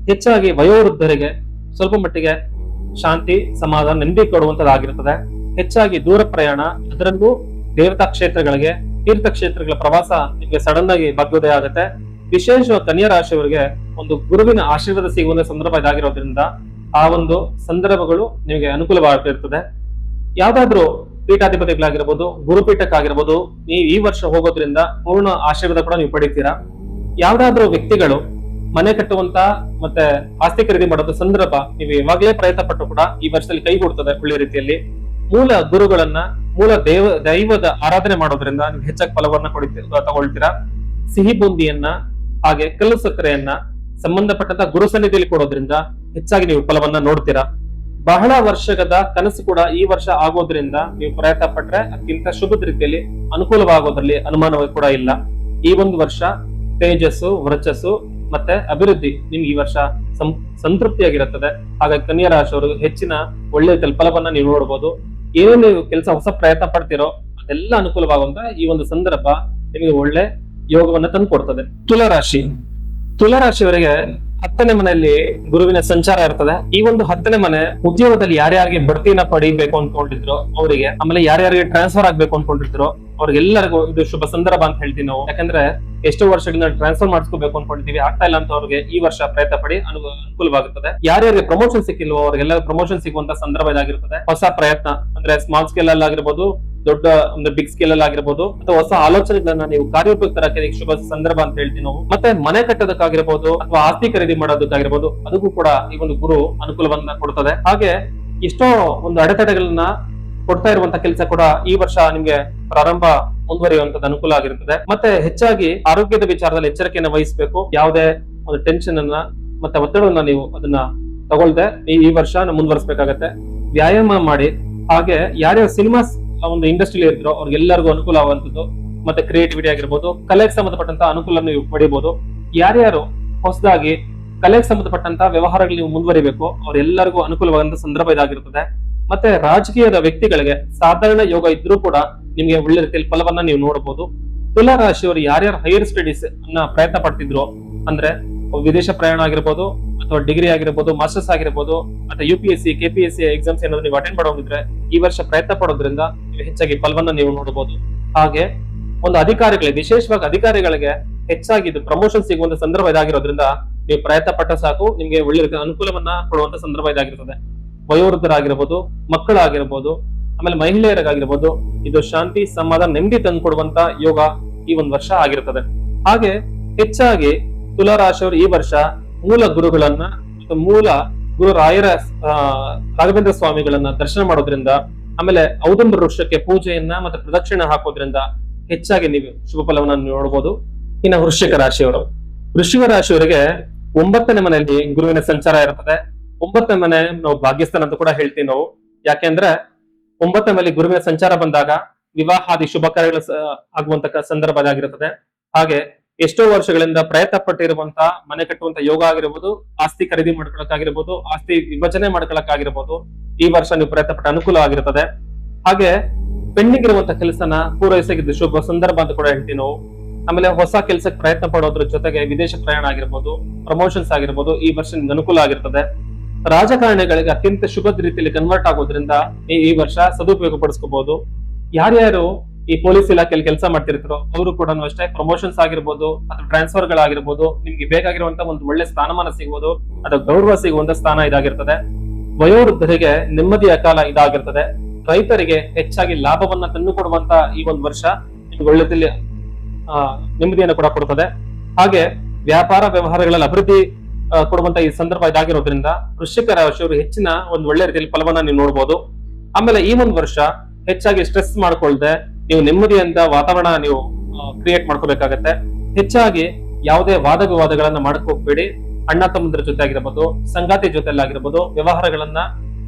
ಹೆಚ್ಚಾಗಿ ವಯೋವೃದ್ಧರಿಗೆ ಸ್ವಲ್ಪ ಮಟ್ಟಿಗೆ ಶಾಂತಿ, ಸಮಾಧಾನ, ನೆಮ್ಮದಿ ಕೊಡುವಂತದ್ದಾಗಿರ್ತದೆ. ಹೆಚ್ಚಾಗಿ ದೂರ ಪ್ರಯಾಣ, ಅದರಲ್ಲೂ ದೇವತಾ ಕ್ಷೇತ್ರಗಳಿಗೆ, ತೀರ್ಥ ಕ್ಷೇತ್ರಗಳ ಪ್ರವಾಸ ನಿಮ್ಗೆ ಸಡನ್ ಆಗಿ ಭಾಗ್ಯೋದಯ ಆಗುತ್ತೆ. ವಿಶೇಷ ಕನ್ಯಾ ರಾಶಿಯವರಿಗೆ ಒಂದು ಗುರುವಿನ ಆಶೀರ್ವಾದ ಸಿಗುವಂತ ಸಂದರ್ಭ ಇದಾಗಿರೋದ್ರಿಂದ ಆ ಒಂದು ಸಂದರ್ಭಗಳು ನಿಮಗೆ ಅನುಕೂಲವಾಗಿರ್ತದೆ. ಯಾವ್ದಾದ್ರು ಪೀಠಾಧಿಪತಿಗಳಾಗಿರ್ಬೋದು, ಗುರುಪೀಠಕ್ಕಾಗಿರ್ಬೋದು ನೀವು ಈ ವರ್ಷ ಹೋಗೋದ್ರಿಂದ ಪೂರ್ಣ ಆಶೀರ್ವಾದ ಕೂಡ ನೀವು ಪಡಿತೀರಾ. ಯಾವ್ದಾದ್ರು ವ್ಯಕ್ತಿಗಳು ಮನೆ ಕಟ್ಟುವಂತ ಮತ್ತೆ ಆಸ್ತಿ ಖರೀದಿ ಮಾಡೋದು ಸಂದರ್ಭ ನೀವು ಯಾವಾಗಲೇ ಪ್ರಯತ್ನ ಪಟ್ಟು ಕೂಡ ಈ ವರ್ಷದಲ್ಲಿ ಕೈಗೂಡ್ತದೆ ಒಳ್ಳೆ ರೀತಿಯಲ್ಲಿ. ಮೂಲ ಗುರುಗಳನ್ನ, ಮೂಲ ದೈವದ ಆರಾಧನೆ ಮಾಡೋದ್ರಿಂದ ನೀವು ಹೆಚ್ಚಾಗಿ ಫಲವನ್ನ ತಗೊಳ್ತೀರಾ. ಸಿಹಿ ಬೂಂದಿಯನ್ನ ಹಾಗೆ ಕಲ್ಲು ಸಕ್ಕರೆಯನ್ನ ಸಂಬಂಧಪಟ್ಟಂತ ಗುರು ಸನ್ನಿಧಿಯಲ್ಲಿ ಕೊಡೋದ್ರಿಂದ ಹೆಚ್ಚಾಗಿ ನೀವು ಫಲವನ್ನ ನೋಡ್ತೀರಾ. ಬಹಳ ವರ್ಷದ ಕನಸು ಕೂಡ ಈ ವರ್ಷ ಆಗೋದ್ರಿಂದ ನೀವು ಪ್ರಯತ್ನ ಪಟ್ರೆ ಅತ್ಯಂತ ಶುಭದ ರೀತಿಯಲ್ಲಿ ಅನುಕೂಲವಾಗೋದ್ರಲ್ಲಿ ಅನುಮಾನವೂ ಕೂಡ ಇಲ್ಲ. ಈ ಒಂದು ವರ್ಷ ತೇಜಸ್ಸು, ವರ್ಚಸ್ಸು ಮತ್ತೆ ಅಭಿವೃದ್ಧಿ ನಿಮ್ಗೆ ಈ ವರ್ಷ ಸಂತೃಪ್ತಿಯಾಗಿರುತ್ತದೆ. ಹಾಗಾಗಿ ಕನ್ಯಾ ರಾಶಿಯವರು ಹೆಚ್ಚಿನ ಒಳ್ಳೆ ಫಲವನ್ನ ನೀವು ನೋಡಬಹುದು. ಏನೇನು ನೀವು ಕೆಲಸ ಹೊಸ ಪ್ರಯತ್ನ ಪಡ್ತಿರೋ ಅದೆಲ್ಲ ಅನುಕೂಲವಾಗುವಂತ ಈ ಒಂದು ಸಂದರ್ಭ ನಿಮಗೆ ಒಳ್ಳೆ ಯೋಗವನ್ನ ತಂದು ಕೊಡ್ತದೆ. ತುಲಾರಾಶಿಯವರಿಗೆ 10ನೇ ಮನೆಯಲ್ಲಿ ಗುರುವಿನ ಸಂಚಾರ ಇರ್ತದೆ. ಈ ಒಂದು 10ನೇ ಮನೆ ಉದ್ಯೋಗದಲ್ಲಿ ಯಾರ್ಯಾರಿಗೆ ಬಡ್ತಿನ ಪಡಿಬೇಕು ಅನ್ಕೊಂಡಿದ್ರು ಅವರಿಗೆ, ಆಮೇಲೆ ಯಾರ್ಯಾರಿಗೆ ಟ್ರಾನ್ಸ್ಫರ್ ಆಗ್ಬೇಕು ಅನ್ಕೊಂಡಿದ್ರು ಅವ್ರಿಗೆಲ್ಲರಿಗೂ ಇದು ಶುಭ ಸಂದರ್ಭ ಅಂತ ಹೇಳ್ತೀವಿ ನಾವು. ಯಾಕಂದ್ರೆ ಎಷ್ಟೋ ವರ್ಷಗಳಿಂದ ಟ್ರಾನ್ಸ್ಫರ್ ಮಾಡಿಸ್ಕೋಬೇಕು ಅನ್ಕೊಂಡಿದೀವಿ, ಆಗ್ತಾ ಇಲ್ಲ ಅಂತ ಅವ್ರಿಗೆ ಈ ವರ್ಷ ಪ್ರಯತ್ನ ಪಡಿ ಅನುಕೂಲವಾಗುತ್ತದೆ. ಯಾರ್ಯಾರಿಗೆ ಪ್ರಮೋಷನ್ ಸಿಕ್ಕಿಲ್ವೋ ಅವ್ರಿಗೆಲ್ಲ ಪ್ರಮೋಷನ್ ಸಿಗುವಂತ ಸಂದರ್ಭ ಇದಾಗಿರ್ತದೆ. ಹೊಸ ಪ್ರಯತ್ನ ಅಂದ್ರೆ ಸ್ಮಾಲ್ ಸ್ಕೇಲ್ ಅಲ್ಲಿ ಆಗಿರ್ಬೋದು, ದೊಡ್ಡ ಒಂದು ಬಿಗ್ ಸ್ಕೇಲ್ ಅಲ್ಲಿ ಆಗಿರ್ಬೋದು, ಅಥವಾ ಹೊಸ ಆಲೋಚನೆಗಳನ್ನ ನೀವು ಕಾರ್ಯೋಪಯೋಗ ತರಕ್ಕೆ ಶುಭ ಸಂದರ್ಭ ಅಂತ ಹೇಳ್ತೀವಿ ನಾವು. ಮತ್ತೆ ಮನೆ ಕಟ್ಟೋದಕ್ಕಾಗಿರ್ಬೋದು ಅಥವಾ ಆಸ್ತಿ ಖರೀದಿ ಮಾಡೋದಕ್ಕಾಗಿರ್ಬೋದು ಅದಕ್ಕೂ ಕೂಡ ಈ ಒಂದು ಗುರು ಅನುಕೂಲವನ್ನ ಕೊಡ್ತದೆ. ಹಾಗೆ ಎಷ್ಟೋ ಒಂದು ಅಡೆತಡೆಗಳನ್ನ ಕೊಡ್ತಾ ಇರುವಂತ ಕೆಲಸ ಕೂಡ ಈ ವರ್ಷ ನಿಮ್ಗೆ ಪ್ರಾರಂಭ ಮುಂದುವರಿಯುವಂತದ್ದು ಅನುಕೂಲ ಆಗಿರುತ್ತದೆ. ಮತ್ತೆ ಹೆಚ್ಚಾಗಿ ಆರೋಗ್ಯದ ವಿಚಾರದಲ್ಲಿ ಎಚ್ಚರಿಕೆಯನ್ನು ವಹಿಸಬೇಕು. ಯಾವುದೇ ಒಂದು ಟೆನ್ಷನ್ ಅನ್ನ ಮತ್ತೆ ಒತ್ತಡವನ್ನ ನೀವು ಅದನ್ನ ತಗೊಳ್ದೆ ಈ ವರ್ಷ ಮುಂದುವರಿಸಬೇಕಾಗತ್ತೆ. ವ್ಯಾಯಾಮ ಮಾಡಿ. ಹಾಗೆ ಯಾರ್ಯಾರು ಸಿನಿಮಾಸ್ ಒಂದು ಇಂಡಸ್ಟ್ರಿ ಇರ್ತಾರೋ ಅವ್ರಿಗೆಲ್ಲರಿಗೂ ಅನುಕೂಲ ಆಗುವಂತದ್ದು. ಮತ್ತೆ ಕ್ರಿಯೇಟಿವಿಟಿ ಆಗಿರ್ಬೋದು, ಕಲೆಗೆ ಸಂಬಂಧಪಟ್ಟಂತ ಅನುಕೂಲ ನೀವು ಪಡಿಬಹುದು. ಯಾರ್ಯಾರು ಹೊಸದಾಗಿ ಕಲೆಗೆ ಸಂಬಂಧಪಟ್ಟಂತ ವ್ಯವಹಾರಗಳು ನೀವು ಮುಂದುವರಿಬೇಕು ಅವ್ರೆಲ್ಲರಿಗೂ ಅನುಕೂಲವಾದಂತ ಸಂದರ್ಭ ಇದಾಗಿರುತ್ತದೆ. ಮತ್ತೆ ರಾಜಕೀಯದ ವ್ಯಕ್ತಿಗಳಿಗೆ ಸಾಧಾರಣ ಯೋಗ ಇದ್ರೂ ಕೂಡ ನಿಮ್ಗೆ ಒಳ್ಳೆ ರೀತಿಯಲ್ಲಿ ಫಲವನ್ನ ನೀವು ನೋಡಬಹುದು. ತುಲಾ ರಾಶಿಯವರು ಯಾರ್ಯಾರು ಹೈಯರ್ ಸ್ಟಡೀಸ್ ಅನ್ನ ಪ್ರಯತ್ನ ಪಡ್ತಿದ್ರು ಅಂದ್ರೆ ವಿದೇಶ ಪ್ರಯಾಣ ಆಗಿರ್ಬೋದು ಅಥವಾ ಡಿಗ್ರಿ ಆಗಿರ್ಬೋದು, ಮಾಸ್ಟರ್ಸ್ ಆಗಿರ್ಬೋದು ಅಥವಾ UPSC KPSC ಎಕ್ಸಾಮ್ಸ್ ಏನಾದ್ರು ನೀವು ಅಟೆಂಡ್ ಮಾಡೋದಿದ್ರೆ ಈ ವರ್ಷ ಪ್ರಯತ್ನ ಪಡೋದ್ರಿಂದ ನೀವು ಹೆಚ್ಚಾಗಿ ಫಲವನ್ನ ನೀವು ನೋಡಬಹುದು. ಹಾಗೆ ಒಂದು ಅಧಿಕಾರಿಗಳಿಗೆ, ವಿಶೇಷವಾಗಿ ಅಧಿಕಾರಿಗಳಿಗೆ ಹೆಚ್ಚಾಗಿ ಇದು ಪ್ರಮೋಷನ್ ಸಿಗುವಂತ ಸಂದರ್ಭ ಇದಾಗಿರೋದ್ರಿಂದ ನೀವು ಪ್ರಯತ್ನ ಪಟ್ಟ ಸಾಕು ನಿಮ್ಗೆ ಒಳ್ಳೆ ರೀತಿಯ ಅನುಕೂಲವನ್ನ ಕೊಡುವಂತ ಸಂದರ್ಭ ಇದಾಗಿರ್ತದೆ. ವಯೋವೃದ್ಧರಾಗಿರ್ಬೋದು, ಮಕ್ಕಳಾಗಿರ್ಬೋದು, ಆಮೇಲೆ ಮಹಿಳೆಯರಿಗಾಗಿರ್ಬೋದು ಇದು ಶಾಂತಿ, ಸಮಾಧಾನ, ನೆಮ್ಮದಿ ತಂದು ಕೊಡುವಂತ ಯೋಗ ಈ ಒಂದು ವರ್ಷ ಆಗಿರ್ತದೆ. ಹಾಗೆ ಹೆಚ್ಚಾಗಿ ತುಲಾ ರಾಶಿಯವರು ಈ ವರ್ಷ ಮೂಲ ಗುರುಗಳನ್ನ, ಮೂಲ ಗುರು ರಾಘವೇಂದ್ರ ಸ್ವಾಮಿಗಳನ್ನ ದರ್ಶನ ಮಾಡೋದ್ರಿಂದ, ಆಮೇಲೆ ಔದುಂಬರ ವೃಕ್ಷಕ್ಕೆ ಪೂಜೆಯನ್ನ ಮತ್ತೆ ಪ್ರದಕ್ಷಿಣೆ ಹಾಕೋದ್ರಿಂದ ಹೆಚ್ಚಾಗಿ ನೀವು ಶುಭ ಫಲವನ್ನ ನೋಡಬಹುದು. ಇನ್ನು ವೃಶ್ಚಿಕ ರಾಶಿಯವರಿಗೆ 9ನೇ ಮನೆಯಲ್ಲಿ ಗುರುವಿನ ಸಂಚಾರ ಇರುತ್ತದೆ. 9ನೇ ಮನೆ ನಾವು ಭಾಗ್ಯಸ್ಥಾನ ಅಂತ ಕೂಡ ಹೇಳ್ತೀವಿ ನಾವು. ಯಾಕೆಂದ್ರೆ 9ನೇ ಮನೆಯಲ್ಲಿ ಗುರುವಿನ ಸಂಚಾರ ಬಂದಾಗ ವಿವಾಹಾದಿ ಶುಭ ಕಾರ್ಯಗಳು ಆಗುವಂತ ಸಂದರ್ಭ ಆಗಿರುತ್ತದೆ. ಹಾಗೆ ಎಷ್ಟೋ ವರ್ಷಗಳಿಂದ ಪ್ರಯತ್ನ ಪಟ್ಟಿರುವಂತಹ ಮನೆ ಕಟ್ಟುವಂತ ಯೋಗ ಆಗಿರ್ಬೋದು, ಆಸ್ತಿ ಖರೀದಿ ಮಾಡ್ಕೊಳಕ್ಕಾಗಿರ್ಬೋದು, ಆಸ್ತಿ ವಿಭಜನೆ ಮಾಡ್ಕೊಳಕ್ಕಾಗಿರ್ಬೋದು, ಈ ವರ್ಷ ನೀವು ಪ್ರಯತ್ನ ಪಟ್ಟ ಅನುಕೂಲ ಆಗಿರುತ್ತದೆ. ಹಾಗೆ ಪೆಂಡಿಂಗ್ ಇರುವಂತ ಕೆಲಸನ ಪೂರೈಸಿದ ಶುಭ ಸಂದರ್ಭ ಅಂತ ಕೂಡ ಹೇಳ್ತೀವಿ ನಾವು. ಆಮೇಲೆ ಹೊಸ ಕೆಲಸಕ್ಕೆ ಪ್ರಯತ್ನ ಪಡೋದ್ರ ಜೊತೆಗೆ ವಿದೇಶ ಪ್ರಯಾಣ ಆಗಿರ್ಬೋದು, ಪ್ರಮೋಷನ್ಸ್ ಆಗಿರ್ಬೋದು, ಈ ವರ್ಷ ನಿಮ್ಗೆ ಅನುಕೂಲ ಆಗಿರ್ತದೆ. ರಾಜಕಾರಣಿಗಳಿಗೆ ಅತ್ಯಂತ ಶುಭ ರೀತಿಯಲ್ಲಿ ಕನ್ವರ್ಟ್ ಆಗೋದ್ರಿಂದ ಈ ವರ್ಷ ಸದುಪಯೋಗ ಪಡಿಸ್ಕೋಬಹುದು. ಯಾರ್ಯಾರು ಈ ಪೊಲೀಸ್ ಇಲಾಖೆಯಲ್ಲಿ ಕೆಲಸ ಮಾಡ್ತಿರ್ತಾರೋ ಅವರು ಕೂಡ ಅಷ್ಟೇ ಪ್ರಮೋಷನ್ಸ್ ಆಗಿರ್ಬೋದು ಅಥವಾ ಟ್ರಾನ್ಸ್ಫರ್ ಗಳಾಗಿರ್ಬೋದು, ನಿಮ್ಗೆ ಬೇಕಾಗಿರುವಂತ ಒಂದು ಒಳ್ಳೆ ಸ್ಥಾನಮಾನ ಸಿಗುವುದು ಅಥವಾ ಗೌರವ ಸಿಗುವಂತ ಸ್ಥಾನ ಇದಾಗಿರ್ತದೆ. ವಯೋವೃದ್ಧರಿಗೆ ನೆಮ್ಮದಿಯ ಕಾಲ ಇದಾಗಿರ್ತದೆ. ರೈತರಿಗೆ ಹೆಚ್ಚಾಗಿ ಲಾಭವನ್ನ ತಂದು ಕೊಡುವಂತ ಈ ಒಂದು ವರ್ಷ ನಿಮ್ಗೆ ಒಳ್ಳೆದಲ್ಲಿ ನೆಮ್ಮದಿಯನ್ನು ಕೂಡ ಕೊಡುತ್ತದೆ. ಹಾಗೆ ವ್ಯಾಪಾರ ವ್ಯವಹಾರಗಳಲ್ಲಿ ಅಭಿವೃದ್ಧಿ ಕೊಡುವಂತ ಈ ಸಂದರ್ಭ ಇದಾಗಿರೋದ್ರಿಂದ ವೃಶ್ಚಿಕ ರಾಶಿಯವರು ಹೆಚ್ಚಿನ ಒಂದು ಒಳ್ಳೆ ರೀತಿಯಲ್ಲಿ ಫಲವನ್ನ ನೀವು ನೋಡ್ಬೋದು. ಆಮೇಲೆ ಈ ಒಂದು ವರ್ಷ ಹೆಚ್ಚಾಗಿ ಸ್ಟ್ರೆಸ್ ಮಾಡ್ಕೊಳ್ದೆ ನೀವು ನೆಮ್ಮದಿಯಿಂದ ವಾತಾವರಣ ನೀವು ಕ್ರಿಯೇಟ್ ಮಾಡ್ಕೋಬೇಕಾಗತ್ತೆ. ಹೆಚ್ಚಾಗಿ ಯಾವುದೇ ವಾದ ವಿವಾದಗಳನ್ನ ಮಾಡಕ್ ಹೋಗ್ಬೇಡಿ. ಅಣ್ಣ ತಮ್ಮಂದ್ರ ಜೊತೆ ಆಗಿರ್ಬೋದು, ಸಂಗಾತಿ ಜೊತೆಲ್ಲ ಆಗಿರ್ಬೋದು, ವ್ಯವಹಾರಗಳನ್ನ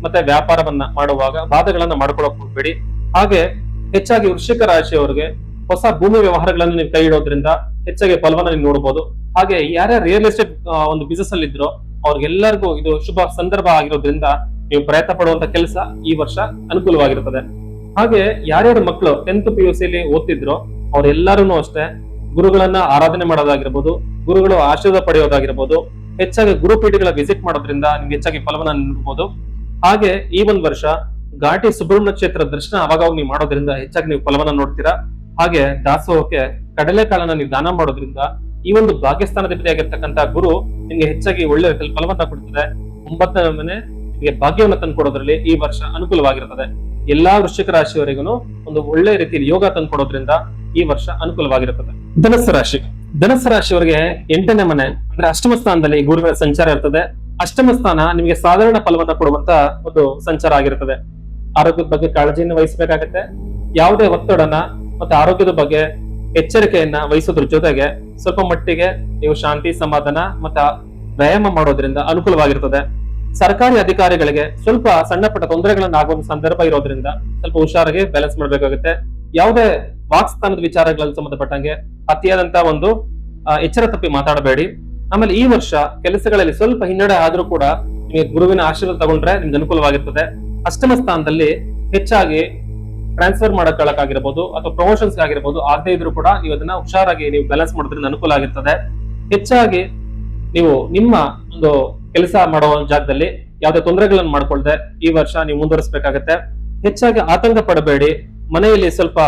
ಮತ್ತೆ ವ್ಯಾಪಾರವನ್ನ ಮಾಡುವಾಗ ವಾದಗಳನ್ನ ಮಾಡ್ಕೊಳಕ್ ಹೋಗ್ಬೇಡಿ. ಹಾಗೆ ಹೆಚ್ಚಾಗಿ ವೃಶ್ಚಿಕ ರಾಶಿಯವರಿಗೆ ಹೊಸ ಭೂಮಿ ವ್ಯವಹಾರಗಳನ್ನು ನೀವು ಕೈ ಇಡೋದ್ರಿಂದ ಹೆಚ್ಚಾಗಿ ಫಲವನ್ನ ನೀವು ನೋಡಬಹುದು. ಹಾಗೆ ಯಾರ್ಯಾರು ರಿಯಲ್ ಎಸ್ಟೇಟ್ ಒಂದು ಬಿಸಿನೆಸ್ ಅಲ್ಲಿ ಇದ್ರೋ ಅವ್ರಿಗೆಲ್ಲರಿಗೂ ಇದು ಶುಭ ಸಂದರ್ಭ ಆಗಿರೋದ್ರಿಂದ ನೀವು ಪ್ರಯತ್ನ ಪಡುವಂತ ಕೆಲಸ ಈ ವರ್ಷ ಅನುಕೂಲವಾಗಿರುತ್ತದೆ. ಹಾಗೆ ಯಾರ್ಯಾರು ಮಕ್ಕಳು 10th PUC ಓದ್ತಿದ್ರು ಅವ್ರೆಲ್ಲರೂ ಅಷ್ಟೇ ಗುರುಗಳನ್ನ ಆರಾಧನೆ ಮಾಡೋದಾಗಿರ್ಬೋದು, ಗುರುಗಳು ಆಶೀರ್ವಾದ ಪಡೆಯೋದಾಗಿರ್ಬೋದು, ಹೆಚ್ಚಾಗಿ ಗುರುಪೀಠಗಳ ವಿಸಿಟ್ ಮಾಡೋದ್ರಿಂದ ನಿಮ್ಗೆ ಹೆಚ್ಚಾಗಿ ಫಲವನ್ನ ನೋಡಬಹುದು. ಹಾಗೆ ಈ ಒಂದು ವರ್ಷ ಘಾಟಿ ಸುಬ್ರಹ್ಮಣ್ಯ ಕ್ಷೇತ್ರ ದರ್ಶನ ಅವಾಗ ನೀವು ಮಾಡೋದ್ರಿಂದ ಹೆಚ್ಚಾಗಿ ನೀವು ಫಲವನ್ನ ನೋಡ್ತೀರಾ. ಹಾಗೆ ದಾಸೋಹಕ್ಕೆ ಕಡಲೆಕಾಳನ್ನ ನೀವು ದಾನ ಮಾಡೋದ್ರಿಂದ ಈ ಒಂದು ಭಾಗ್ಯಸ್ಥಾನದಲ್ಲಿ ಆಗಿರ್ತಕ್ಕಂಥ ಗುರು ನಿಮ್ಗೆ ಹೆಚ್ಚಾಗಿ ಒಳ್ಳೆ ರೀತಿಯಲ್ಲಿ ಫಲವನ್ನ ಕೊಡ್ತದೆ. 9ನೇ ಮನೆ ನಿಮಗೆ ಭಾಗ್ಯವನ್ನು ತಂದು ಕೊಡೋದ್ರಲ್ಲಿ ಈ ವರ್ಷ ಅನುಕೂಲವಾಗಿರ್ತದೆ. ಎಲ್ಲಾ ವೃಶ್ಚಿಕ ರಾಶಿಯವರಿಗೂ ಒಂದು ಒಳ್ಳೆ ರೀತಿಯಲ್ಲಿ ಯೋಗ ತಂದು ಕೊಡೋದ್ರಿಂದ ಈ ವರ್ಷ ಅನುಕೂಲವಾಗಿರುತ್ತದೆ. ಧನಸ್ಸು ರಾಶಿಯವರಿಗೆ 8ನೇ ಮನೆ ಅಂದ್ರೆ ಅಷ್ಟಮ ಸ್ಥಾನದಲ್ಲಿ ಗುರುವಿನ ಸಂಚಾರ ಇರ್ತದೆ. ಅಷ್ಟಮ ಸ್ಥಾನ ನಿಮಗೆ ಸಾಧಾರಣ ಫಲವನ್ನ ಕೊಡುವಂತ ಒಂದು ಸಂಚಾರ ಆಗಿರ್ತದೆ. ಆರೋಗ್ಯದ ಬಗ್ಗೆ ಕಾಳಜಿಯನ್ನು ವಹಿಸಬೇಕಾಗತ್ತೆ. ಯಾವುದೇ ಒತ್ತಡನ ಮತ್ತೆ ಆರೋಗ್ಯದ ಬಗ್ಗೆ ಎಚ್ಚರಿಕೆಯನ್ನ ವಹಿಸೋದ್ರ ಜೊತೆಗೆ ಸ್ವಲ್ಪ ಮಟ್ಟಿಗೆ ನೀವು ಶಾಂತಿ ಸಮಾಧಾನ ಮತ್ತೆ ವ್ಯಾಯಾಮ ಮಾಡೋದ್ರಿಂದ ಅನುಕೂಲವಾಗಿರ್ತದೆ. ಸರ್ಕಾರಿ ಅಧಿಕಾರಿಗಳಿಗೆ ಸ್ವಲ್ಪ ಸಣ್ಣ ಪುಟ್ಟ ತೊಂದರೆಗಳನ್ನ ಆಗುವ ಸಂದರ್ಭ ಇರೋದ್ರಿಂದ ಸ್ವಲ್ಪ ಹುಷಾರಾಗಿ ಬ್ಯಾಲೆನ್ಸ್ ಮಾಡ್ಬೇಕಾಗುತ್ತೆ. ಯಾವುದೇ ವಾಕ್ಸ್ಥಾನದ ವಿಚಾರಗಳಲ್ಲಿ ಸಂಬಂಧಪಟ್ಟಂಗೆ ಅತಿಯಾದಂತ ಒಂದು ಎಚ್ಚರ ತಪ್ಪಿ ಮಾತಾಡಬೇಡಿ. ಆಮೇಲೆ ಈ ವರ್ಷ ಕೆಲಸಗಳಲ್ಲಿ ಸ್ವಲ್ಪ ಹಿನ್ನಡೆ ಆದ್ರೂ ಕೂಡ ನಿಮಗೆ ಗುರುವಿನ ಆಶೀರ್ವಾದ ತಗೊಂಡ್ರೆ ನಿಮ್ಗೆ ಅನುಕೂಲವಾಗಿರ್ತದೆ. ಅಷ್ಟಮ ಸ್ಥಾನದಲ್ಲಿ ಹೆಚ್ಚಾಗಿ ಟ್ರಾನ್ಸ್ಫರ್ ಮಾಡೋಕ್ಕಾಗಿರ್ಬೋದು ಅಥವಾ ಪ್ರಮೋಷನ್ಸ್ ಆಗಿರ್ಬೋದು ಆಗದೆ ಇದ್ರು ಕೂಡ ನೀವು ಅದನ್ನ ಹುಷಾರಾಗಿ ನೀವು ಬ್ಯಾಲೆನ್ಸ್ ಮಾಡೋದ್ರಿಂದ ಅನುಕೂಲ ಆಗಿರ್ತದೆ. ಹೆಚ್ಚಾಗಿ ನೀವು ನಿಮ್ಮ ಒಂದು ಕೆಲಸ ಮಾಡುವ ಜಾಗದಲ್ಲಿ ಯಾವುದೇ ತೊಂದರೆಗಳನ್ನು ಮಾಡ್ಕೊಳ್ದೆ ಈ ವರ್ಷ ನೀವು ಮುಂದುವರಿಸಬೇಕಾಗತ್ತೆ. ಹೆಚ್ಚಾಗಿ ಆತಂಕ ಪಡಬೇಡಿ. ಮನೆಯಲ್ಲಿ ಸ್ವಲ್ಪ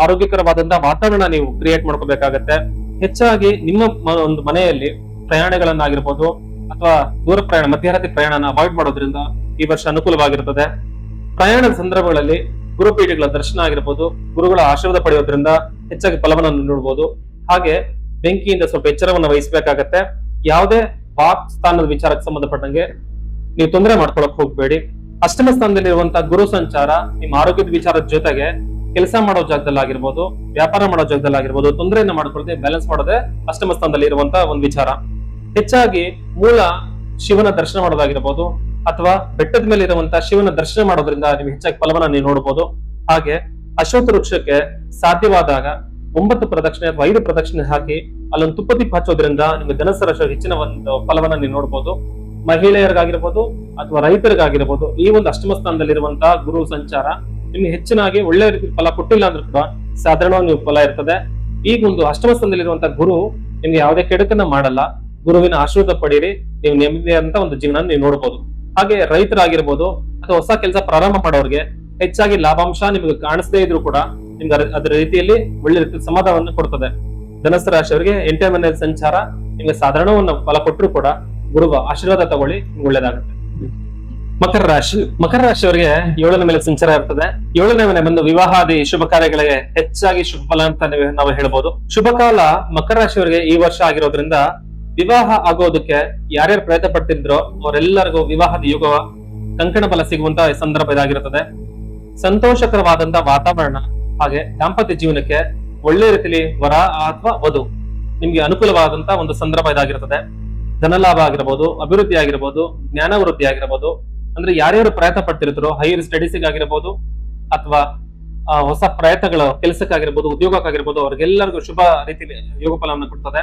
ಆರೋಗ್ಯಕರವಾದಂತಹ ವಾತಾವರಣ ನೀವು ಕ್ರಿಯೇಟ್ ಮಾಡ್ಕೋಬೇಕಾಗತ್ತೆ. ಹೆಚ್ಚಾಗಿ ನಿಮ್ಮ ಒಂದು ಮನೆಯಲ್ಲಿ ಪ್ರಯಾಣಗಳನ್ನಾಗಿರ್ಬೋದು ಅಥವಾ ದೂರ ಪ್ರಯಾಣ ಮಧ್ಯರಾತ್ರಿ ಪ್ರಯಾಣನ ಅವಾಯ್ಡ್ ಮಾಡೋದ್ರಿಂದ ಈ ವರ್ಷ ಅನುಕೂಲವಾಗಿರ್ತದೆ. ಪ್ರಯಾಣದ ಸಂದರ್ಭಗಳಲ್ಲಿ ಗುರುಪೀಠಗಳ ದರ್ಶನ ಆಗಿರ್ಬೋದು, ಗುರುಗಳ ಆಶೀರ್ವಾದ ಪಡೆಯೋದ್ರಿಂದ ಹೆಚ್ಚಾಗಿ ಫಲವನ್ನು ನೋಡಬಹುದು. ಹಾಗೆ ಬೆಂಕಿಯಿಂದ ಸ್ವಲ್ಪ ಎಚ್ಚರವನ್ನು ವಹಿಸಬೇಕಾಗತ್ತೆ. ಯಾವುದೇ ವಾಕ್ ಸ್ಥಾನದ ವಿಚಾರಕ್ಕೆ ಸಂಬಂಧಪಟ್ಟಂಗೆ ನೀವು ತೊಂದರೆ ಮಾಡ್ಕೊಳಕ್ ಹೋಗ್ಬೇಡಿ. ಅಷ್ಟಮ ಸ್ಥಾನದಲ್ಲಿ ಇರುವಂತಹ ಗುರು ಸಂಚಾರ ನಿಮ್ಮ ಆರೋಗ್ಯದ ವಿಚಾರದ ಜೊತೆಗೆ ಕೆಲಸ ಮಾಡೋ ಜಾಗದಲ್ಲಿ ಆಗಿರ್ಬೋದು, ವ್ಯಾಪಾರ ಮಾಡೋ ಜಾಗದಲ್ಲಿ ಆಗಿರ್ಬೋದು, ತೊಂದರೆಯನ್ನ ಮಾಡ್ಕೊಳ್ಳದೆ ಬ್ಯಾಲೆನ್ಸ್ ಮಾಡೋದೇ ಅಷ್ಟಮ ಸ್ಥಾನದಲ್ಲಿ ಇರುವಂತಹ ಒಂದು ವಿಚಾರ. ಹೆಚ್ಚಾಗಿ ಮೂಲ ಶಿವನ ದರ್ಶನ ಮಾಡೋದಾಗಿರ್ಬೋದು ಅಥವಾ ಬೆಟ್ಟದ ಮೇಲೆ ಇರುವಂತಹ ಶಿವನ ದರ್ಶನ ಮಾಡೋದ್ರಿಂದ ನೀವು ಹೆಚ್ಚಾಗಿ ಫಲವನ್ನ ನೀವು ನೋಡಬಹುದು. ಹಾಗೆ ಅಶ್ವತ್ಥ ವೃಕ್ಷಕ್ಕೆ ಸಾಧ್ಯವಾದಾಗ 9 ಪ್ರದಕ್ಷಿಣೆ ಅಥವಾ 5 ಪ್ರದಕ್ಷಿಣೆ ಹಾಕಿ ಅಲ್ಲೊಂದು ತುಪ್ಪ ದೀಪ ಹಚ್ಚೋದ್ರಿಂದ ನಿಮ್ಗೆ ಧನಸ್ಸು ರಾಶಿ ಹೆಚ್ಚಿನ ಒಂದು ಫಲವನ್ನ ನೀವು ನೋಡಬಹುದು. ಮಹಿಳೆಯರಿಗಾಗಿರ್ಬೋದು ಅಥವಾ ರೈತರಿಗಾಗಿರ್ಬೋದು ಈ ಒಂದು ಅಷ್ಟಮ ಸ್ಥಾನದಲ್ಲಿರುವಂತಹ ಗುರು ಸಂಚಾರ ನಿಮ್ಗೆ ಹೆಚ್ಚಿನಾಗಿ ಒಳ್ಳೆ ರೀತಿ ಫಲ ಕೊಟ್ಟಿಲ್ಲ ಅಂದ್ರೂ ಕೂಡ ಸಾಧಾರಣವಾಗಿ ನೀವು ಫಲ ಇರ್ತದೆ. ಈಗ ಒಂದು ಅಷ್ಟಮ ಸ್ಥಾನದಲ್ಲಿರುವಂತಹ ಗುರು ನಿಮ್ಗೆ ಯಾವುದೇ ಕೆಡುಕನ್ನ ಮಾಡಲ್ಲ. ಗುರುವಿನ ಆಶೀರ್ವಾದ ಪಡೀರಿ, ನೀವು ನೆಮ್ಮದಿಯಾದಂತ ಒಂದು ಜೀವನ ನೀವು ನೋಡಬಹುದು. ಹಾಗೆ ರೈತರಾಗಿರ್ಬೋದು ಅಥವಾ ಹೊಸ ಕೆಲಸ ಪ್ರಾರಂಭ ಮಾಡೋರಿಗೆ ಹೆಚ್ಚಾಗಿ ಲಾಭಾಂಶ ನಿಮ್ಗೆ ಕಾಣಿಸದೇ ಇದ್ರು ಕೂಡ ನಿಮ್ಗೆ ಅದರ ರೀತಿಯಲ್ಲಿ ಒಳ್ಳೆ ರೀತಿ ಸಮಾಧಾನವನ್ನು ಕೊಡ್ತದೆ. ಧನಸ್ಸು ರಾಶಿಯವರಿಗೆ 8ನೇ ಮನೆ ಸಂಚಾರ ನಿಮ್ಗೆ ಸಾಧಾರಣವನ್ನು ಫಲ ಕೊಟ್ಟರು ಕೂಡ ಗುರುವ ಆಶೀರ್ವಾದ ತಗೊಳ್ಳಿ, ನಿಮ್ಗೆ ಒಳ್ಳೇದಾಗುತ್ತೆ. ಮಕರ ರಾಶಿಯವರಿಗೆ 7ನೇ ಮೇಲೆ ಸಂಚಾರ ಇರ್ತದೆ. 7ನೇ ಮನೆ ಬಂದು ವಿವಾಹಾದಿ ಶುಭ ಕಾರ್ಯಗಳಿಗೆ ಹೆಚ್ಚಾಗಿ ಶುಭ ಫಲ ಅಂತ ನಾವು ಹೇಳ್ಬೋದು. ಶುಭ ಕಾಲ ಮಕರ ರಾಶಿಯವರಿಗೆ ಈ ವರ್ಷ ಆಗಿರೋದ್ರಿಂದ ವಿವಾಹ ಆಗೋದಕ್ಕೆ ಯಾರ್ಯಾರು ಪ್ರಯತ್ನ ಪಡ್ತಿದ್ರೋ ಅವರೆಲ್ಲರಿಗೂ ವಿವಾಹದ ಯೋಗ ಕಂಕಣ ಫಲ ಸಿಗುವಂತ ಸಂದರ್ಭ ಇದಾಗಿರುತ್ತದೆ. ಸಂತೋಷಕರವಾದಂತಹ ವಾತಾವರಣ ಹಾಗೆ ದಾಂಪತ್ಯ ಜೀವನಕ್ಕೆ ಒಳ್ಳೆ ರೀತಿಯಲ್ಲಿ ವರ ಅಥವಾ ವಧು ನಿಮ್ಗೆ ಅನುಕೂಲವಾದಂತ ಒಂದು ಸಂದರ್ಭ ಇದಾಗಿರ್ತದೆ. ಧನಲಾಭ ಆಗಿರ್ಬೋದು, ಅಭಿವೃದ್ಧಿ ಆಗಿರ್ಬೋದು, ಜ್ಞಾನ ವೃದ್ಧಿ ಆಗಿರ್ಬೋದು. ಅಂದ್ರೆ ಯಾರ್ಯಾರು ಪ್ರಯತ್ನ ಪಡ್ತಿರ್ತಾರೋ ಹೈಯರ್ ಸ್ಟಡೀಸ್ ಆಗಿರ್ಬೋದು ಅಥವಾ ಹೊಸ ಪ್ರಯತ್ನಗಳು ಕೆಲಸಕ್ಕಾಗಿರ್ಬೋದು, ಉದ್ಯೋಗಕ್ಕಾಗಿರ್ಬೋದು, ಅವ್ರಿಗೆಲ್ಲರಿಗೂ ಶುಭ ರೀತಿಯಲ್ಲಿ ಯೋಗ ಫಲವನ್ನು ಕೊಡ್ತದೆ.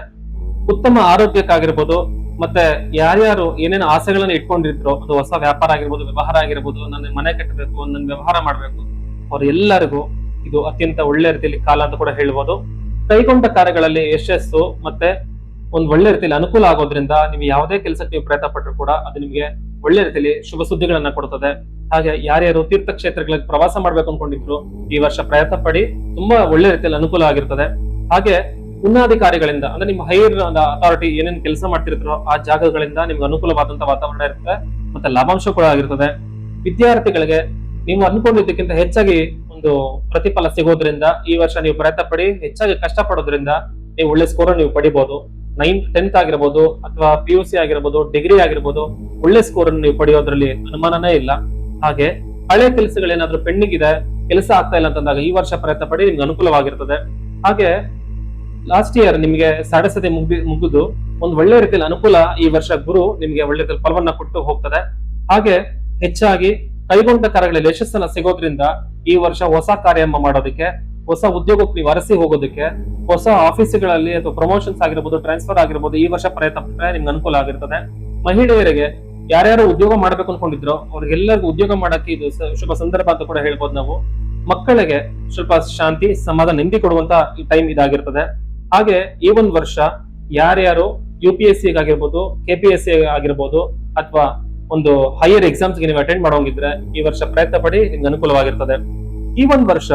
ಉತ್ತಮ ಆರೋಗ್ಯಕ್ಕಾಗಿರ್ಬೋದು, ಮತ್ತೆ ಯಾರ್ಯಾರು ಏನೇನು ಆಸೆಗಳನ್ನ ಇಟ್ಕೊಂಡಿರ್ತಾರೋ ಅದು ಹೊಸ ವ್ಯಾಪಾರ ಆಗಿರ್ಬೋದು, ವ್ಯವಹಾರ ಆಗಿರ್ಬೋದು, ನನ್ನ ಮನೆ ಕಟ್ಟಬೇಕು, ನನ್ನ ವ್ಯವಹಾರ ಮಾಡ್ಬೇಕು, ಅವ್ರೆಲ್ಲರಿಗೂ ಇದು ಅತ್ಯಂತ ಒಳ್ಳೆ ರೀತಿಯಲ್ಲಿ ಕಾಲ ಅಂತ ಕೂಡ ಹೇಳ್ಬೋದು. ಕೈಗೊಂಡ ಕಾರ್ಯಗಳಲ್ಲಿ ಯಶಸ್ಸು ಮತ್ತೆ ಒಂದು ಒಳ್ಳೆ ರೀತಿಯಲ್ಲಿ ಅನುಕೂಲ ಆಗೋದ್ರಿಂದ ನೀವು ಯಾವುದೇ ಕೆಲಸಕ್ಕೆ ನೀವು ಪ್ರಯತ್ನ ಪಟ್ಟರು ಕೂಡ ಅದು ನಿಮಗೆ ಒಳ್ಳೆ ರೀತಿಯಲ್ಲಿ ಶುಭ ಸುದ್ದಿಗಳನ್ನ ಕೊಡ್ತದೆ. ಹಾಗೆ ಯಾರ್ಯಾರು ತೀರ್ಥಕ್ಷೇತ್ರಗಳಿಗೆ ಪ್ರವಾಸ ಮಾಡ್ಬೇಕು ಅನ್ಕೊಂಡಿದ್ರು ಈ ವರ್ಷ ಪ್ರಯತ್ನ ಪಡಿ, ತುಂಬಾ ಒಳ್ಳೆ ರೀತಿಯಲ್ಲಿ ಅನುಕೂಲ ಆಗಿರ್ತದೆ. ಹಾಗೆ ಉನ್ನತಾಧಿಕಾರಿಗಳಿಂದ ಅಂದ್ರೆ ನಿಮ್ಮ ಹೈಯರ್ ಅಥಾರಿಟಿ ಏನೇನು ಕೆಲಸ ಮಾಡ್ತಿರ್ತಾರೋ ಆ ಜಾಗಗಳಿಂದ ನಿಮ್ಗೆ ಅನುಕೂಲವಾದಂತಹ ವಾತಾವರಣ ಇರ್ತದೆ, ಮತ್ತೆ ಲಾಭಾಂಶ ಕೂಡ ಆಗಿರ್ತದೆ. ವಿದ್ಯಾರ್ಥಿಗಳಿಗೆ ನೀವು ಅನ್ಕೊಂಡಿದ್ದಕ್ಕಿಂತ ಹೆಚ್ಚಾಗಿ ಒಂದು ಪ್ರತಿಫಲ ಸಿಗೋದ್ರಿಂದ ಈ ವರ್ಷ ನೀವು ಪ್ರಯತ್ನ ಪಡಿ, ಹೆಚ್ಚಾಗಿ ಕಷ್ಟ ಪಡೋದ್ರಿಂದ ನೀವು ಒಳ್ಳೆ ಸ್ಕೋರ್ ನೀವು ಪಡಿಬಹುದು. 9th 10th ಆಗಿರ್ಬೋದು ಅಥವಾ PUC ಆಗಿರ್ಬೋದು, ಡಿಗ್ರಿ ಆಗಿರ್ಬೋದು, ಒಳ್ಳೆ ಸ್ಕೋರ್ ಅನ್ನು ನೀವು ಪಡೆಯೋದ್ರಲ್ಲಿ ಅನುಮಾನನೇ ಇಲ್ಲ. ಹಾಗೆ ಹಳೆ ಕೆಲಸಗಳೇನಾದ್ರೂ ಪೆಂಡಿಂಗ್ ಇದೆ, ಕೆಲಸ ಆಗ್ತಾ ಇಲ್ಲ ಅಂತಂದಾಗ ಈ ವರ್ಷ ಪ್ರಯತ್ನ ಪಡಿ, ನಿಮ್ಗೆ ಅನುಕೂಲವಾಗಿರ್ತದೆ. ಹಾಗೆ ಲಾಸ್ಟ್ ಇಯರ್ ನಿಮ್ಗೆ ಸಾಡಸತೆ ಮುಗಿದು ಒಂದು ಒಳ್ಳೆ ರೀತಿಯಲ್ಲಿ ಅನುಕೂಲ ಈ ವರ್ಷ ಗುರು ನಿಮ್ಗೆ ಒಳ್ಳೆ ರೀತಿಯಲ್ಲಿ ಫಲವನ್ನ ಕೊಟ್ಟು ಹೋಗ್ತದೆ. ಹಾಗೆ ಹೆಚ್ಚಾಗಿ ಕೈಗೊಂಡ ಕಾರ್ಯಗಳಲ್ಲಿ ಯಶಸ್ಸನ್ನ ಸಿಗೋದ್ರಿಂದ ಈ ವರ್ಷ ಹೊಸ ಕಾರ್ಯ ಮಾಡೋದಕ್ಕೆ, ಹೊಸ ಉದ್ಯೋಗಕ್ಕೆ ನೀವು ಅರಸಿ ಹೋಗೋದಕ್ಕೆ, ಹೊಸ ಆಫೀಸ್ಗಳಲ್ಲಿ ಅಥವಾ ಪ್ರಮೋಷನ್ಸ್ ಆಗಿರ್ಬೋದು, ಟ್ರಾನ್ಸ್ಫರ್ ಆಗಿರ್ಬೋದು, ಈ ವರ್ಷ ಪ್ರಯತ್ನ ಪಟ್ಟರೆ ನಿಮ್ಗೆ ಅನುಕೂಲ ಆಗಿರ್ತದೆ. ಮಹಿಳೆಯರಿಗೆ ಯಾರ್ಯಾರು ಉದ್ಯೋಗ ಮಾಡ್ಬೇಕು ಅನ್ಕೊಂಡಿದ್ರು ಅವ್ರಿಗೆಲ್ಲರಿಗೂ ಉದ್ಯೋಗ ಮಾಡಕ್ಕೆ ಇದು ಶುಭ ಸಂದರ್ಭ ಅಂತ ಕೂಡ ಹೇಳ್ಬೋದು ನಾವು. ಮಕ್ಕಳಿಗೆ ಸ್ವಲ್ಪ ಶಾಂತಿ, ಸಮಾಧಾನ, ನೆಮ್ಮದಿ ಕೊಡುವಂತ ಈ ಟೈಮ್ ಇದಾಗಿರ್ತದೆ. ಹಾಗೆ ಈ ಒಂದು ವರ್ಷ ಯಾರ್ಯಾರು UPSC ಆಗಿರ್ಬೋದು, KPSC ಆಗಿರ್ಬೋದು ಅಥವಾ ಒಂದು ಹೈಯರ್ ಎಕ್ಸಾಮ್ಸ್ಗೆ ನೀವು ಅಟೆಂಡ್ ಮಾಡೋಂಗಿದ್ರೆ ಈ ವರ್ಷ ಪ್ರಯತ್ನ ಪಡಿ, ನಿಮ್ಗೆ ಅನುಕೂಲವಾಗಿರ್ತದೆ. ಈ ಒಂದು ವರ್ಷ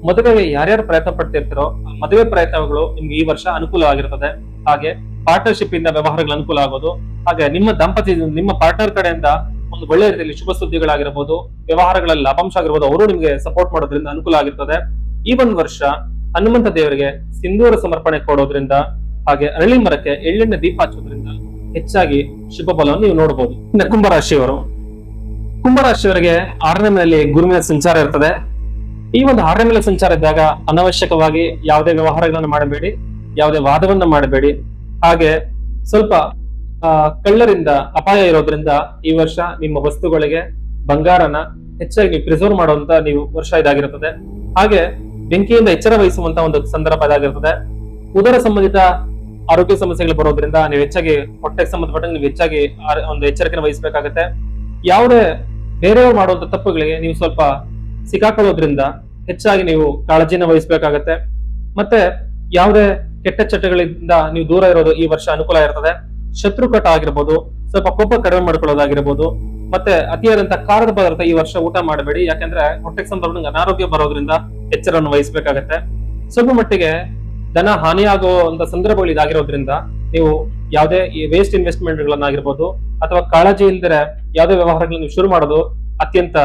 ಮದುವೆಗೆ ಯಾರ್ಯಾರು ಪ್ರಯತ್ನ ಪಡ್ತಿರ್ತಾರೋ ಮದುವೆ ಪ್ರಯತ್ನಗಳು ನಿಮ್ಗೆ ಈ ವರ್ಷ ಅನುಕೂಲ ಆಗಿರ್ತದೆ. ಹಾಗೆ ಪಾರ್ಟ್ನರ್ಶಿಪ್ ಇಂದ ವ್ಯವಹಾರಗಳು ಅನುಕೂಲ ಆಗೋದು, ಹಾಗೆ ನಿಮ್ಮ ದಂಪತಿ ನಿಮ್ಮ ಪಾರ್ಟ್ನರ್ ಕಡೆಯಿಂದ ಒಂದು ಒಳ್ಳೆ ರೀತಿಯಲ್ಲಿ ಶುಭ ಸುದ್ದಿಗಳಾಗಿರ್ಬೋದು, ವ್ಯವಹಾರಗಳಲ್ಲಿ ಲಾಭಾಂಶ ಆಗಿರ್ಬೋದು, ಅವರು ನಿಮ್ಗೆ ಸಪೋರ್ಟ್ ಮಾಡೋದ್ರಿಂದ ಅನುಕೂಲ ಆಗಿರ್ತದೆ. ಈ ಒಂದು ವರ್ಷ ಹನುಮಂತ ದೇವರಿಗೆ ಸಿಂಧೂರ ಸಮರ್ಪಣೆ ಕೊಡೋದ್ರಿಂದ ಹಾಗೆ ಅರಳಿ ಮರಕ್ಕೆ ಎಳ್ಳೆಣ್ಣೆ ದೀಪ ಹಚ್ಚೋದ್ರಿಂದ ಹೆಚ್ಚಾಗಿ ಶುಭ ಫಲವನ್ನು ನೀವು ನೋಡಬಹುದು. ಇನ್ನು ಕುಂಭರಾಶಿಯವರು, ಕುಂಭರಾಶಿಯವರಿಗೆ 6ನೇ ಮನೆಯಲ್ಲಿ ಗುರುವಿನ ಸಂಚಾರ ಇರ್ತದೆ. ಈ ಒಂದು 6ನೇ ಮನೆ ಸಂಚಾರ ಇದ್ದಾಗ ಅನವಶ್ಯಕವಾಗಿ ಯಾವುದೇ ವ್ಯವಹಾರಗಳನ್ನು ಮಾಡಬೇಡಿ, ಯಾವುದೇ ವಾದವನ್ನ ಮಾಡಬೇಡಿ. ಹಾಗೆ ಸ್ವಲ್ಪ ಕಳ್ಳರಿಂದ ಅಪಾಯ ಇರೋದ್ರಿಂದ ಈ ವರ್ಷ ನಿಮ್ಮ ವಸ್ತುಗಳಿಗೆ ಬಂಗಾರನ ಹೆಚ್ಚಾಗಿ ಪ್ರಿಸರ್ವ್ ಮಾಡುವಂತ ನೀವು ವರ್ಷ ಇದಾಗಿರುತ್ತದೆ. ಹಾಗೆ ಬೆಂಕಿಯಿಂದ ಎಚ್ಚರ ವಹಿಸುವಂತ ಒಂದು ಸಂದರ್ಭ ಇದಾಗಿರ್ತದೆ. ಉದರ ಸಂಬಂಧಿತ ಆರೋಗ್ಯ ಸಮಸ್ಯೆಗಳು ಬರೋದ್ರಿಂದ ನೀವು ಹೆಚ್ಚಾಗಿ ಹೊಟ್ಟೆಗೆ ಸಂಬಂಧಪಟ್ಟಂಗೆ ನೀವು ಹೆಚ್ಚಾಗಿ ಒಂದು ಎಚ್ಚರಿಕೆ ವಹಿಸಬೇಕಾಗತ್ತೆ. ಯಾವುದೇ ಬೇರೆಯವರು ಮಾಡುವಂತ ತಪ್ಪುಗಳಿಗೆ ನೀವು ಸ್ವಲ್ಪ ಸಿಕ್ಕಾಕೊಳ್ಳೋದ್ರಿಂದ ಹೆಚ್ಚಾಗಿ ನೀವು ಕಾಳಜಿನ ವಹಿಸಬೇಕಾಗತ್ತೆ. ಮತ್ತೆ ಯಾವುದೇ ಕೆಟ್ಟ ಚಟಗಳಿಂದ ನೀವು ದೂರ ಇರೋದು ಈ ವರ್ಷ ಅನುಕೂಲ ಇರ್ತದೆ. ಶತ್ರುಕಟ ಆಗಿರ್ಬೋದು, ಸ್ವಲ್ಪ ಕೋಪ ಕಡಿಮೆ ಮಾಡ್ಕೊಳ್ಳೋದಾಗಿರ್ಬೋದು, ಮತ್ತೆ ಅತಿಯಾದಂತ ಖಾರದ ಪದಾರ್ಥ ಈ ವರ್ಷ ಊಟ ಮಾಡಬೇಡಿ. ಯಾಕಂದ್ರೆ ಹೊಟ್ಟೆಗೆ ಸಂಬಂಧ ಅನಾರೋಗ್ಯ ಬರೋದ್ರಿಂದ ಎಚ್ಚರವನ್ನು ವಹಿಸಬೇಕಾಗತ್ತೆ. ಸ್ವಲ್ಪ ಮಟ್ಟಿಗೆ ಧನ ಹಾನಿಯಾಗುವಂತ ಸಂದರ್ಭಗಳು ಇದಾಗಿರೋದ್ರಿಂದ ನೀವು ಯಾವುದೇ ಈ ವೇಸ್ಟ್ ಇನ್ವೆಸ್ಟ್ಮೆಂಟ್ ಗಳನ್ನಾಗಿರ್ಬೋದು ಅಥವಾ ಕಾಳಜಿ ಇಲ್ದಿರೆ ಯಾವುದೇ ವ್ಯವಹಾರಗಳನ್ನು ನೀವು ಶುರು ಮಾಡೋದು ಅತ್ಯಂತ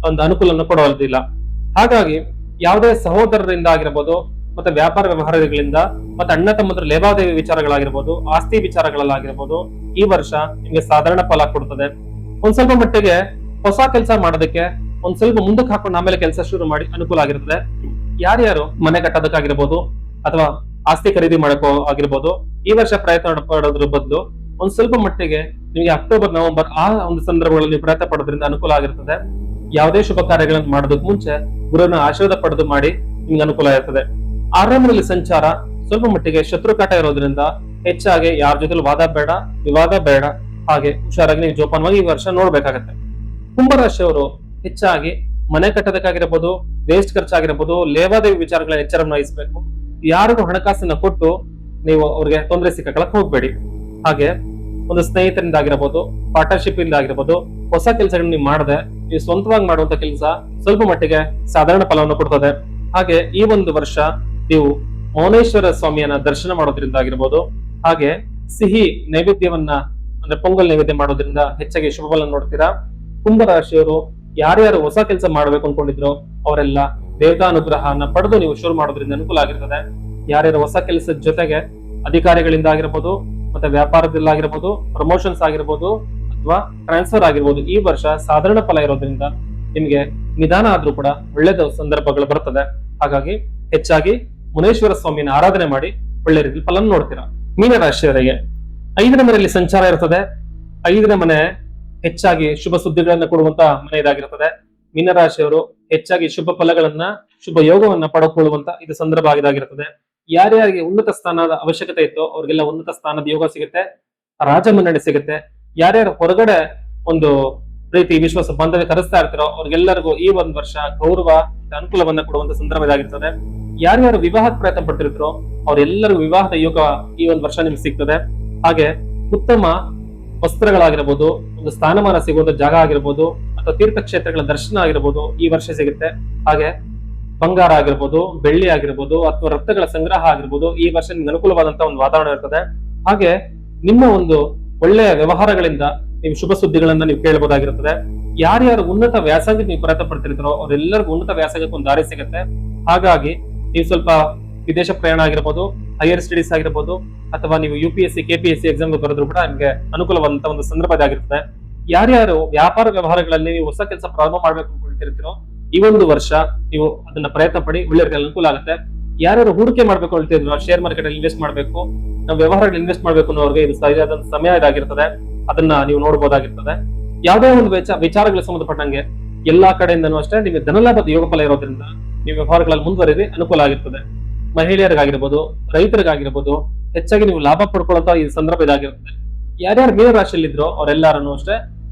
ಒಂದು ಅನುಕೂಲವನ್ನು ಕೊಡೋದಿಲ್ಲ. ಹಾಗಾಗಿ ಯಾವುದೇ ಸಹೋದರರಿಂದ ಆಗಿರ್ಬೋದು, ಮತ್ತೆ ವ್ಯಾಪಾರ ವ್ಯವಹಾರಗಳಿಂದ, ಮತ್ತೆ ಅಣ್ಣ ತಮ್ಮಂದ್ರ ಲೇವಾದೇವಿ ವಿಚಾರಗಳಾಗಿರ್ಬೋದು, ಆಸ್ತಿ ವಿಚಾರಗಳಾಗಿರ್ಬೋದು, ಈ ವರ್ಷ ನಿಮ್ಗೆ ಸಾಧಾರಣ ಫಲ ಕೊಡ್ತದೆ. ಒಂದ್ ಸ್ವಲ್ಪ ಮಟ್ಟಿಗೆ ಹೊಸ ಕೆಲಸ ಮಾಡೋದಕ್ಕೆ ಒಂದ್ ಸ್ವಲ್ಪ ಮುಂದಕ್ಕೆ ಹಾಕೊಂಡು ಆಮೇಲೆ ಕೆಲಸ ಶುರು ಮಾಡಿ ಅನುಕೂಲ ಆಗಿರ್ತದೆ. ಯಾರ್ಯಾರು ಮನೆ ಕಟ್ಟೋದಕ್ಕಾಗಿರ್ಬೋದು ಅಥವಾ ಆಸ್ತಿ ಖರೀದಿ ಮಾಡಕೋ ಆಗಿರ್ಬೋದು, ಈ ವರ್ಷ ಪ್ರಯತ್ನ ಪಡೋದ್ರ ಬದಲು ಒಂದ್ ಸ್ವಲ್ಪ ಮಟ್ಟಿಗೆ ನಿಮಗೆ ಅಕ್ಟೋಬರ್ ನವೆಂಬರ್ ಆ ಒಂದು ಸಂದರ್ಭಗಳಲ್ಲಿ ಪ್ರಯತ್ನ ಪಡೋದ್ರಿಂದ ಅನುಕೂಲ ಆಗಿರ್ತದೆ. ಯಾವುದೇ ಶುಭ ಕಾರ್ಯಗಳನ್ನು ಮಾಡೋದಕ್ಕೆ ಮುಂಚೆ ಗುರುವಿನ ಆಶೀರ್ವಾದ ಪಡೆದು ಮಾಡಿ ನಿಮ್ಗೆ ಅನುಕೂಲ ಇರ್ತದೆ. 6ನೇ ಮನೆಯಲ್ಲಿ ಸಂಚಾರ ಸ್ವಲ್ಪ ಮಟ್ಟಿಗೆ ಶತ್ರುಕಾಟ ಇರೋದ್ರಿಂದ ಹೆಚ್ಚಾಗಿ ಯಾರ ಜೊತೆ ವಾದ ಬೇಡ, ವಿವಾದ ಬೇಡ. ಹಾಗೆ ಹುಷಾರಾಗಿ ನೀವು ಜೋಪಾನವಾಗಿ ಈ ವರ್ಷ ನೋಡ್ಬೇಕಾಗತ್ತೆ. ಕುಂಭರಾಶಿಯವರು ಹೆಚ್ಚಾಗಿ ಮನೆ ಕಟ್ಟೋದಕ್ಕಾಗಿರ್ಬೋದು, ವೇಸ್ಟ್ ಖರ್ಚಾಗಿರ್ಬೋದು, ಲೇವಾದೇವಿ ವಿಚಾರಗಳ ಎಚ್ಚರವನ್ನು ವಹಿಸಬೇಕು. ಯಾರಿಗೂ ಹಣಕಾಸನ್ನ ಕೊಟ್ಟು ನೀವು ಅವ್ರಿಗೆ ತೊಂದರೆ ಸಿಕ್ಕಳಕ್ ಹೋಗ್ಬೇಡಿ. ಹಾಗೆ ಒಂದು ಸ್ನೇಹಿತರಿಂದ ಆಗಿರ್ಬೋದು, ಪಾರ್ಟ್ನರ್ಶಿಪ್ ಇಂದ ಆಗಿರ್ಬೋದು, ಹೊಸ ಕೆಲಸಗಳನ್ನ ನೀವು ಮಾಡದೆ ನೀವು ಸ್ವಂತವಾಗಿ ಮಾಡುವಂತ ಕೆಲಸ ಸ್ವಲ್ಪ ಮಟ್ಟಿಗೆ ಸಾಧಾರಣ ಫಲವನ್ನು ಕೊಡ್ತದೆ. ಹಾಗೆ ಈ ಒಂದು ವರ್ಷ ನೀವು ಮೌನೇಶ್ವರ ಸ್ವಾಮಿಯನ್ನ ದರ್ಶನ ಮಾಡೋದ್ರಿಂದ ಆಗಿರ್ಬೋದು, ಹಾಗೆ ಸಿಹಿ ನೈವೇದ್ಯವನ್ನ ಅಂದ್ರೆ ಪೊಂಗಲ್ ನೈವೇದ್ಯ ಮಾಡೋದ್ರಿಂದ ಹೆಚ್ಚಾಗಿ ಶುಭ ಫಲ ನೋಡ್ತೀರಾ. ಕುಂಭರಾಶಿಯವರು ಯಾರ್ಯಾರು ಹೊಸ ಕೆಲಸ ಮಾಡ್ಬೇಕು ಅನ್ಕೊಂಡಿದ್ರು ಅವರೆಲ್ಲ ದೇವತಾನುಗ್ರಹನ ಪಡೆದು ನೀವು ಶುರು ಮಾಡೋದ್ರಿಂದ ಅನುಕೂಲ ಆಗಿರ್ತದೆ. ಯಾರ್ಯಾರು ಹೊಸ ಕೆಲಸದ ಜೊತೆಗೆ ಅಧಿಕಾರಿಗಳಿಂದ ಆಗಿರ್ಬೋದು, ಮತ್ತೆ ವ್ಯಾಪಾರದಲ್ಲಿ ಆಗಿರ್ಬೋದು, ಪ್ರಮೋಷನ್ಸ್ ಆಗಿರ್ಬೋದು ಅಥವಾ ಟ್ರಾನ್ಸ್ಫರ್ ಆಗಿರ್ಬೋದು, ಈ ವರ್ಷ ಸಾಧಾರಣ ಫಲ ಇರೋದ್ರಿಂದ ನಿಮ್ಗೆ ನಿಧಾನ ಆದ್ರೂ ಕೂಡ ಒಳ್ಳೆದ ಸಂದರ್ಭಗಳು ಬರ್ತದೆ. ಹಾಗಾಗಿ ಹೆಚ್ಚಾಗಿ ಮುನೇಶ್ವರ ಸ್ವಾಮಿನ ಆರಾಧನೆ ಮಾಡಿ ಒಳ್ಳೆ ರೀತಿ ಫಲನ ನೋಡ್ತೀರಾ. ಮೀನರಾಶಿಯವರಿಗೆ 5ನೇ ಮನೆಯಲ್ಲಿ ಸಂಚಾರ ಇರ್ತದೆ. 5ನೇ ಮನೆ ಹೆಚ್ಚಾಗಿ ಶುಭ ಸುದ್ದಿಗಳನ್ನ ಕೊಡುವಂತ ಮನೆ ಇದಾಗಿರ್ತದೆ. ಮೀನರಾಶಿಯವರು ಹೆಚ್ಚಾಗಿ ಶುಭ ಫಲಗಳನ್ನ, ಶುಭ ಯೋಗವನ್ನ ಪಡೆದುಕೊಳ್ಳುವಂತ ಇದು ಸಂದರ್ಭ ಆಗಿದಾಗಿರ್ತದೆ. ಯಾರ್ಯಾರಿಗೆ ಉನ್ನತ ಸ್ಥಾನದ ಅವಶ್ಯಕತೆ ಇತ್ತು ಅವ್ರಿಗೆಲ್ಲ ಉನ್ನತ ಸ್ಥಾನದ ಯೋಗ ಸಿಗುತ್ತೆ, ರಾಜಮನ್ನಣೆ ಸಿಗುತ್ತೆ. ಯಾರ್ಯಾರು ಹೊರಗಡೆ ಒಂದು ಪ್ರೀತಿ ವಿಶ್ವಾಸ ಬಾಂಧವ್ಯ ಕರೆಸ್ತಾ ಇರ್ತಾರೋ ಅವ್ರಿಗೆಲ್ಲರಿಗೂ ಈ ಒಂದು ವರ್ಷ ಗೌರವ ಅನುಕೂಲವನ್ನ ಕೊಡುವಂತ ಸಂದರ್ಭ ಇದಾಗಿರ್ತದೆ. ಯಾರ್ಯಾರು ವಿವಾಹಕ್ಕೆ ಪ್ರಯತ್ನ ಪಡ್ತಿರ್ತಾರೋ ಅವ್ರೆಲ್ಲರಿಗೂ ವಿವಾಹದ ಯೋಗ ಈ ಒಂದು ವರ್ಷ ನಿಮ್ಗೆ ಸಿಗ್ತದೆ. ಹಾಗೆ ಉತ್ತಮ ವಸ್ತ್ರಗಳಾಗಿರ್ಬೋದು, ಒಂದು ಸ್ಥಾನಮಾನ ಸಿಗುವಂತ ಜಾಗ ಆಗಿರ್ಬೋದು, ಅಥವಾ ತೀರ್ಥಕ್ಷೇತ್ರಗಳ ದರ್ಶನ ಆಗಿರ್ಬೋದು ಈ ವರ್ಷ ಸಿಗುತ್ತೆ. ಹಾಗೆ ಬಂಗಾರ ಆಗಿರ್ಬೋದು, ಬೆಳ್ಳಿ ಆಗಿರ್ಬೋದು, ಅಥವಾ ರತ್ನಗಳ ಸಂಗ್ರಹ ಆಗಿರ್ಬೋದು ಈ ವರ್ಷ ನಿಮ್ಗೆ ಅನುಕೂಲವಾದಂತ ಒಂದು ವಾತಾವರಣ ಇರ್ತದೆ. ಹಾಗೆ ನಿಮ್ಮ ಒಂದು ಒಳ್ಳೆಯ ವ್ಯವಹಾರಗಳಿಂದ ನೀವು ಶುಭ ಸುದ್ದಿಗಳನ್ನ ನೀವು ಕೇಳಬಹುದಾಗಿರುತ್ತದೆ. ಯಾರ್ಯಾರು ಉನ್ನತ ವ್ಯಾಸಂಗಕ್ಕೆ ನೀವು ಪ್ರಯತ್ನ ಪಡ್ತಿರ್ತಾರೋ ಅವರೆಲ್ಲರಿಗೂ ಉನ್ನತ ವ್ಯಾಸಂಗಕ್ಕೆ ಒಂದು ದಾರಿ ಸಿಗುತ್ತೆ. ಹಾಗಾಗಿ ನೀವು ಸ್ವಲ್ಪ ವಿದೇಶ ಪ್ರಯಾಣ ಆಗಿರ್ಬೋದು, ಹೈಯರ್ ಸ್ಟಡೀಸ್ ಆಗಿರ್ಬೋದು, ಅಥವಾ ನೀವು UPSC KPSC ಎಕ್ಸಾಮ್ ಬರೆದ್ರು ಕೂಡ ನಿಮ್ಗೆ ಅನುಕೂಲವಾದಂತ ಒಂದು ಸಂದರ್ಭ ಆಗಿರ್ತದೆ. ಯಾರ್ಯಾರು ವ್ಯಾಪಾರ ವ್ಯವಹಾರಗಳಲ್ಲಿ ನೀವು ಹೊಸ ಕೆಲಸ ಪ್ರಾರಂಭ ಮಾಡ್ಬೇಕು ಅನ್ಕೊಳ್ತಿರ್ತೀರೋ ಈ ಒಂದು ವರ್ಷ ನೀವು ಅದನ್ನ ಪ್ರಯತ್ನ ಪಡಿ, ಒಳ್ಳೆ ಅನುಕೂಲ ಆಗುತ್ತೆ. ಯಾರ್ಯಾರು ಹೂಡಿಕೆ ಮಾಡ್ಬೇಕು ಹೇಳ್ತಿದ್ರು, ಶೇರ್ ಮಾರ್ಕೆಟ್ ಅಲ್ಲಿ ಇನ್ವೆಸ್ಟ್ ಮಾಡ್ಬೇಕು, ನಾವು ವ್ಯವಹಾರದಲ್ಲಿ ಇನ್ವೆಸ್ಟ್ ಮಾಡ್ಬೇಕು ಅನ್ನೋರಿಗೆ ಇದು ಸರಿಯಾದ ಸಮಯ ಇದಾಗಿರ್ತದೆ. ಅದನ್ನ ನೀವು ನೋಡಬಹುದಾಗಿರ್ತದೆ. ಯಾವುದೇ ಒಂದು ವಿಚಾರಗಳಿಗೆ ಸಂಬಂಧಪಟ್ಟಂಗೆ ಎಲ್ಲಾ ಕಡೆಯಿಂದನೂ ಅಷ್ಟೇ ನಿಮಗೆ ಧನಲಾಭದ ಯೋಗ ಫಲ ಇರೋದ್ರಿಂದ ನೀವು ವ್ಯವಹಾರಗಳಲ್ಲಿ ಮುಂದುವರಿದ್ರೆ ಅನುಕೂಲ ಆಗಿರ್ತದೆ. ಮಹಿಳೆಯರಿಗಾಗಿರ್ಬೋದು, ರೈತರಿಗಾಗಿರ್ಬೋದು ಹೆಚ್ಚಾಗಿ ನೀವು ಲಾಭ ಪಡ್ಕೊಳ್ಳುವಂತ ಈ ಸಂದರ್ಭ ಇದಾಗಿರ್ತದೆ. ಯಾರ್ಯಾರು ಮೀನರಾಶಿಯಲ್ಲಿದ್ರೋ ಅವರೆಲ್ಲರನ್ನು ಅಷ್ಟೇ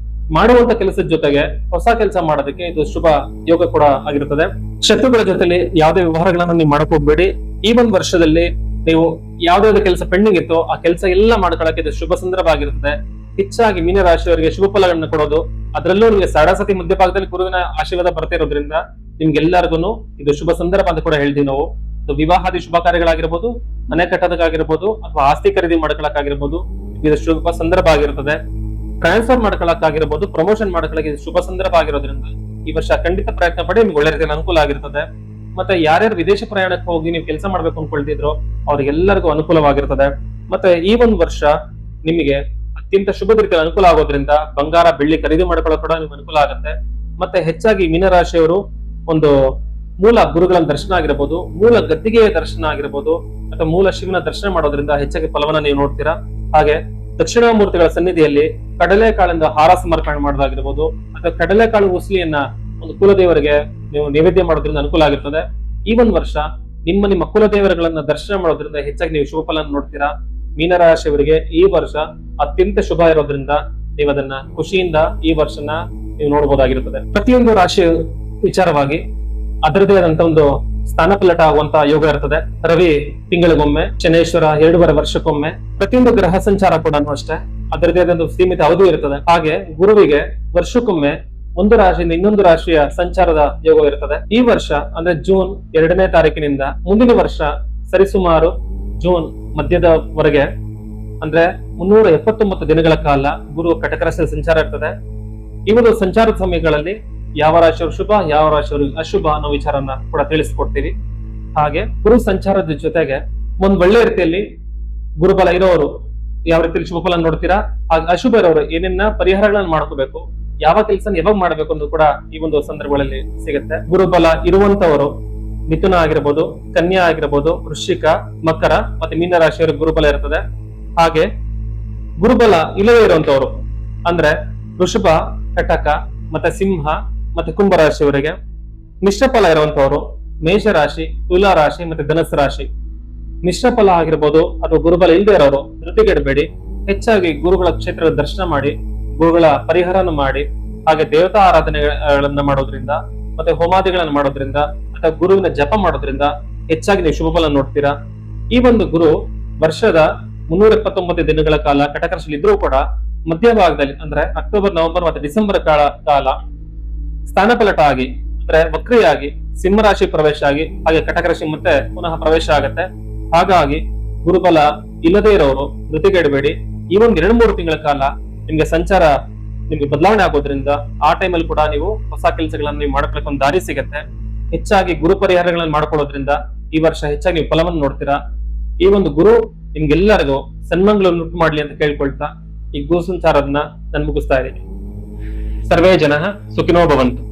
ಮಾಡುವಂತ ಕೆಲಸದ ಜೊತೆಗೆ ಹೊಸ ಕೆಲಸ ಮಾಡೋದಕ್ಕೆ ಇದು ಶುಭ ಯೋಗ ಕೂಡ ಆಗಿರುತ್ತದೆ. ಶತ್ರುಗಳ ಜೊತೆಲಿ ಯಾವುದೇ ವ್ಯವಹಾರಗಳನ್ನ ನೀವು ಮಾಡಕ್ ಹೋಗ್ಬೇಡಿ. ಈ ಒಂದು ವರ್ಷದಲ್ಲಿ ನೀವು ಯಾವ್ದಾವ್ದು ಕೆಲಸ ಪೆಂಡಿಂಗ್ ಇತ್ತು ಆ ಕೆಲಸ ಎಲ್ಲ ಮಾಡ್ಕೊಳಕ್ಕೆ ಇದು ಶುಭ ಸಂದರ್ಭ ಆಗಿರುತ್ತದೆ. ಹೆಚ್ಚಾಗಿ ಮೀನರಾಶಿಯವರಿಗೆ ಶುಭ ಫಲಗಳನ್ನ ಕೊಡೋದು, ಅದರಲ್ಲೂ ನಿಮಗೆ ಸರಸ್ವತಿ ಮಧ್ಯಭಾಗದಲ್ಲಿ ಗುರುವಿನ ಆಶೀರ್ವಾದ ಬರ್ತಾ ಇರೋದ್ರಿಂದ ನಿಮ್ಗೆಲ್ಲರಿಗೂ ಇದು ಶುಭ ಸಂದರ್ಭ ಅಂತ ಕೂಡ ಹೇಳ್ತೀವಿ ನಾವು. ವಿವಾಹಾದಿ ಶುಭ ಕಾರ್ಯಗಳಾಗಿರ್ಬೋದು, ಮನೆ ಕಟ್ಟೋದಕ್ಕಾಗಿರ್ಬೋದು, ಅಥವಾ ಆಸ್ತಿ ಖರೀದಿ ಮಾಡ್ಕೊಳಕ್ಕಾಗಿರ್ಬೋದು ಇದು ಶುಭ ಸಂದರ್ಭ ಆಗಿರುತ್ತದೆ. ಟ್ರಾನ್ಸ್ಫರ್ ಮಾಡ್ಕೊಳಕ್ಕಾಗಿರ್ಬೋದು, ಪ್ರಮೋಷನ್ ಮಾಡ್ಕೊಳಕ್ಕೆ ಇದು ಶುಭ ಸಂದರ್ಭ ಆಗಿರೋದ್ರಿಂದ ಈ ವರ್ಷ ಖಂಡಿತ ಪ್ರಯತ್ನ ಪಡಿ, ನಿಮ್ಗೆ ಒಳ್ಳೆ ರೀತಿಯಲ್ಲಿ ಅನುಕೂಲ ಆಗಿರ್ತದೆ. ಮತ್ತೆ ಯಾರ್ಯಾರು ವಿದೇಶ ಪ್ರಯಾಣಕ್ಕೆ ಹೋಗಿ ನೀವು ಕೆಲಸ ಮಾಡ್ಬೇಕು ಅನ್ಕೊಳ್ತಿದ್ರು ಅವ್ರಿಗೆಲ್ಲರಿಗೂ ಅನುಕೂಲವಾಗಿರ್ತದೆ. ಮತ್ತೆ ಈ ಒಂದು ವರ್ಷ ನಿಮಗೆ ಅತ್ಯಂತ ಶುಭ ರೀತಿಯಲ್ಲಿ ಅನುಕೂಲ ಆಗೋದ್ರಿಂದ ಬಂಗಾರ ಬೆಳ್ಳಿ ಖರೀದಿ ಮಾಡ್ಕೊಳ್ಳೋಕೆ ಕೂಡ ನಿಮ್ಗೆ ಅನುಕೂಲ ಆಗುತ್ತೆ. ಮತ್ತೆ ಹೆಚ್ಚಾಗಿ ಮೀನರಾಶಿಯವರು ಒಂದು ಮೂಲ ಗುರುಗಳ ದರ್ಶನ ಆಗಿರ್ಬೋದು, ಮೂಲ ಗದ್ದಿಗೆಯ ದರ್ಶನ ಆಗಿರ್ಬೋದು, ಅಥವಾ ಮೂಲ ಶಿವನ ದರ್ಶನ ಮಾಡೋದ್ರಿಂದ ಹೆಚ್ಚಾಗಿ ಫಲವನ್ನ ನೀವು ನೋಡ್ತೀರಾ. ಹಾಗೆ ದಕ್ಷಿಣಾಮೂರ್ತಿಗಳ ಸನ್ನಿಧಿಯಲ್ಲಿ ಕಡಲೆಕಾಳಿಂದ ಹಾರ ಸಮರ್ಪಣೆ ಮಾಡೋದಾಗಿರ್ಬೋದು, ಅಥವಾ ಕಡಲೆಕಾಳು ಉಸ್ಲಿಯನ್ನ ಒಂದು ಕುಲದೇವರಿಗೆ ನೀವು ನೈವೇದ್ಯ ಮಾಡೋದ್ರಿಂದ ಅನುಕೂಲ ಆಗಿರ್ತದೆ. ಈ ಒಂದು ವರ್ಷ ನಿಮ್ಮ ಕುಲದೇವರುಗಳನ್ನ ದರ್ಶನ ಮಾಡೋದ್ರಿಂದ ಹೆಚ್ಚಾಗಿ ನೀವು ಶುಭ ಫಲ ನೋಡ್ತೀರಾ. ಮೀನರಾಶಿಯವರಿಗೆ ಈ ವರ್ಷ ಅತ್ಯಂತ ಶುಭ ಇರೋದ್ರಿಂದ ನೀವು ಅದನ್ನ ಖುಷಿಯಿಂದ ಈ ವರ್ಷನ ನೀವು ನೋಡಬಹುದಾಗಿರುತ್ತದೆ. ಪ್ರತಿಯೊಂದು ರಾಶಿ ವಿಚಾರವಾಗಿ ಅದರದೇ ಆದಂತ ಒಂದು ಸ್ಥಾನ ಪಲ್ಲಟ ಆಗುವಂತ ಯೋಗ ಇರ್ತದೆ. ರವಿ ತಿಂಗಳಿಗೊಮ್ಮೆ, ಶನೇಶ್ವರ 2.5 ವರ್ಷಕ್ಕೊಮ್ಮೆ, ಪ್ರತಿಯೊಂದು ಗ್ರಹ ಸಂಚಾರ ಕೂಡ ಅಷ್ಟೇ ಅದರದೇ ಆದ ಸೀಮಿತ ಅವಧಿ ಇರ್ತದೆ. ಹಾಗೆ ಗುರುವಿಗೆ ವರ್ಷಕ್ಕೊಮ್ಮೆ ಒಂದು ರಾಶಿಯಿಂದ ಇನ್ನೊಂದು ರಾಶಿಯ ಸಂಚಾರದ ಯೋಗ ಇರ್ತದೆ. ಈ ವರ್ಷ ಅಂದ್ರೆ ಜೂನ್ 2ನೇ ತಾರೀಕಿನಿಂದ ಮುಂದಿನ ವರ್ಷ ಸರಿಸುಮಾರು ಜೂನ್ ಮಧ್ಯದವರೆಗೆ ಅಂದ್ರೆ 379 ದಿನಗಳ ಕಾಲ ಗುರು ಕಟಕ ರಾಶಿಯಲ್ಲಿ ಸಂಚಾರ ಇರ್ತದೆ. ಈ ಒಂದು ಸಂಚಾರದ ಸಮಯಗಳಲ್ಲಿ ಯಾವ ರಾಶಿಯವರು ಶುಭ, ಯಾವ ರಾಶಿಯವರು ಅಶುಭ ಅನ್ನೋ ವಿಚಾರನ ಕೂಡ ತಿಳಿಸ್ಕೊಡ್ತೀವಿ. ಹಾಗೆ ಗುರು ಸಂಚಾರದ ಜೊತೆಗೆ ಒಂದ್ ಒಳ್ಳೆ ರೀತಿಯಲ್ಲಿ ಗುರುಬಲ ಇರೋರು ಯಾವ ರೀತಿಯಲ್ಲಿ ಶುಭ ಫಲ ನೋಡ್ತೀರಾ, ಹಾಗೆ ಅಶುಭ ಇರೋರು ಏನೇನ ಪರಿಹಾರಗಳನ್ನ ಮಾಡ್ಕೋಬೇಕು, ಯಾವ ಕೆಲಸ ಯಾವಾಗ ಮಾಡ್ಬೇಕು ಅನ್ನೋದು ಕೂಡ ಈ ಒಂದು ಸಂದರ್ಭಗಳಲ್ಲಿ ಸಿಗುತ್ತೆ. ಗುರುಬಲ ಇರುವಂತವರು ಮಿಥುನ ಆಗಿರ್ಬೋದು, ಕನ್ಯಾ ಆಗಿರ್ಬೋದು, ವೃಶ್ಚಿಕ, ಮಕರ ಮತ್ತೆ ಮೀನ ರಾಶಿಯವರಿಗೆ ಗುರುಬಲ ಇರ್ತದೆ. ಹಾಗೆ ಗುರುಬಲ ಇಲ್ಲದೇ ಇರುವಂತವರು ಅಂದ್ರೆ ವೃಷಭ, ಕಟಕ ಮತ್ತೆ ಸಿಂಹ ಮತ್ತೆ ಕುಂಭ ರಾಶಿಯವರಿಗೆ. ಮಿಶ್ರ ಫಲ ಇರುವಂತವರು ಮೇಷರಾಶಿ, ತುಲಾ ರಾಶಿ ಮತ್ತೆ ಧನಸ್ಸು ರಾಶಿ. ಮಿಶ್ರ ಫಲ ಆಗಿರ್ಬೋದು ಅಥವಾ ಗುರುಬಲ ಇಲ್ಲದೆ ಇರೋರು ಧೃತಿಗೆಡಬೇಡಿ. ಹೆಚ್ಚಾಗಿ ಗುರುಗಳ ಕ್ಷೇತ್ರದ ದರ್ಶನ ಮಾಡಿ, ಗುರುಗಳ ಪರಿಹಾರನ ಮಾಡಿ, ಹಾಗೆ ದೇವತಾ ಆರಾಧನೆಗಳನ್ನ ಮಾಡೋದ್ರಿಂದ ಮತ್ತೆ ಹೋಮಾದಿಗಳನ್ನ ಮಾಡೋದ್ರಿಂದ ಅಥವಾ ಗುರುವಿನ ಜಪ ಮಾಡೋದ್ರಿಂದ ಹೆಚ್ಚಾಗಿ ನೀವು ಶುಭ ಫಲ ನೋಡ್ತೀರಾ. ಈ ಒಂದು ಗುರು ವರ್ಷದ 379 ದಿನಗಳ ಕಾಲ ಕಟಕ ರಾಶಿಯಲ್ಲಿ ಇದ್ರೂ ಕೂಡ ಮಧ್ಯಭಾಗದಲ್ಲಿ ಅಂದ್ರೆ ಅಕ್ಟೋಬರ್, ನವೆಂಬರ್ ಮತ್ತೆ ಡಿಸೆಂಬರ್ ಕಾಲ ಸ್ಥಾನ ಪಲಟ ಆಗಿ ಅಂದ್ರೆ ವಕ್ರಿಯಾಗಿ ಸಿಂಹರಾಶಿ ಪ್ರವೇಶ ಆಗಿ ಹಾಗೆ ಕಟಕ ರಾಶಿ ಮತ್ತೆ ಪುನಃ ಪ್ರವೇಶ ಆಗತ್ತೆ. ಹಾಗಾಗಿ ಗುರುಬಲ ಇಲ್ಲದೆ ಇರೋರು ಧೃತಿಗೆಡಬೇಡಿ. ಈ ಒಂದು 2-3 ತಿಂಗಳ ಕಾಲ ನಿಮ್ಗೆ ಸಂಚಾರ ನಿಮ್ಗೆ ಬದಲಾವಣೆ ಆಗೋದ್ರಿಂದ ಆ ಟೈಮಲ್ಲಿ ಕೂಡ ನೀವು ಹೊಸ ಕೆಲಸಗಳನ್ನ ನೀವು ಮಾಡ್ಕೊಳ್ಳೋಕೆ ಒಂದು ದಾರಿ ಸಿಗತ್ತೆ. ಹೆಚ್ಚಾಗಿ ಗುರು ಪರಿಹಾರಗಳನ್ನ ಮಾಡ್ಕೊಳ್ಳೋದ್ರಿಂದ ಈ ವರ್ಷ ಹೆಚ್ಚಾಗಿ ನೀವು ಫಲವನ್ನು ನೋಡ್ತೀರಾ. ಈ ಒಂದು ಗುರು ನಿಮ್ಗೆಲ್ಲರಿಗೂ ಸನ್ಮಂಗಳನ್ನ ಉಂಟು ಮಾಡ್ಲಿ ಅಂತ ಕೇಳ್ಕೊಳ್ತಾ ಈ ಗುರು ಸಂಚಾರದನ್ನ ನಾನು ಮುಗಿಸ್ತಾ ಇದ್ದೀನಿ. ಸರ್ವೇ ಜನಃ ಸುಖಿನೋ ಭವಂತು.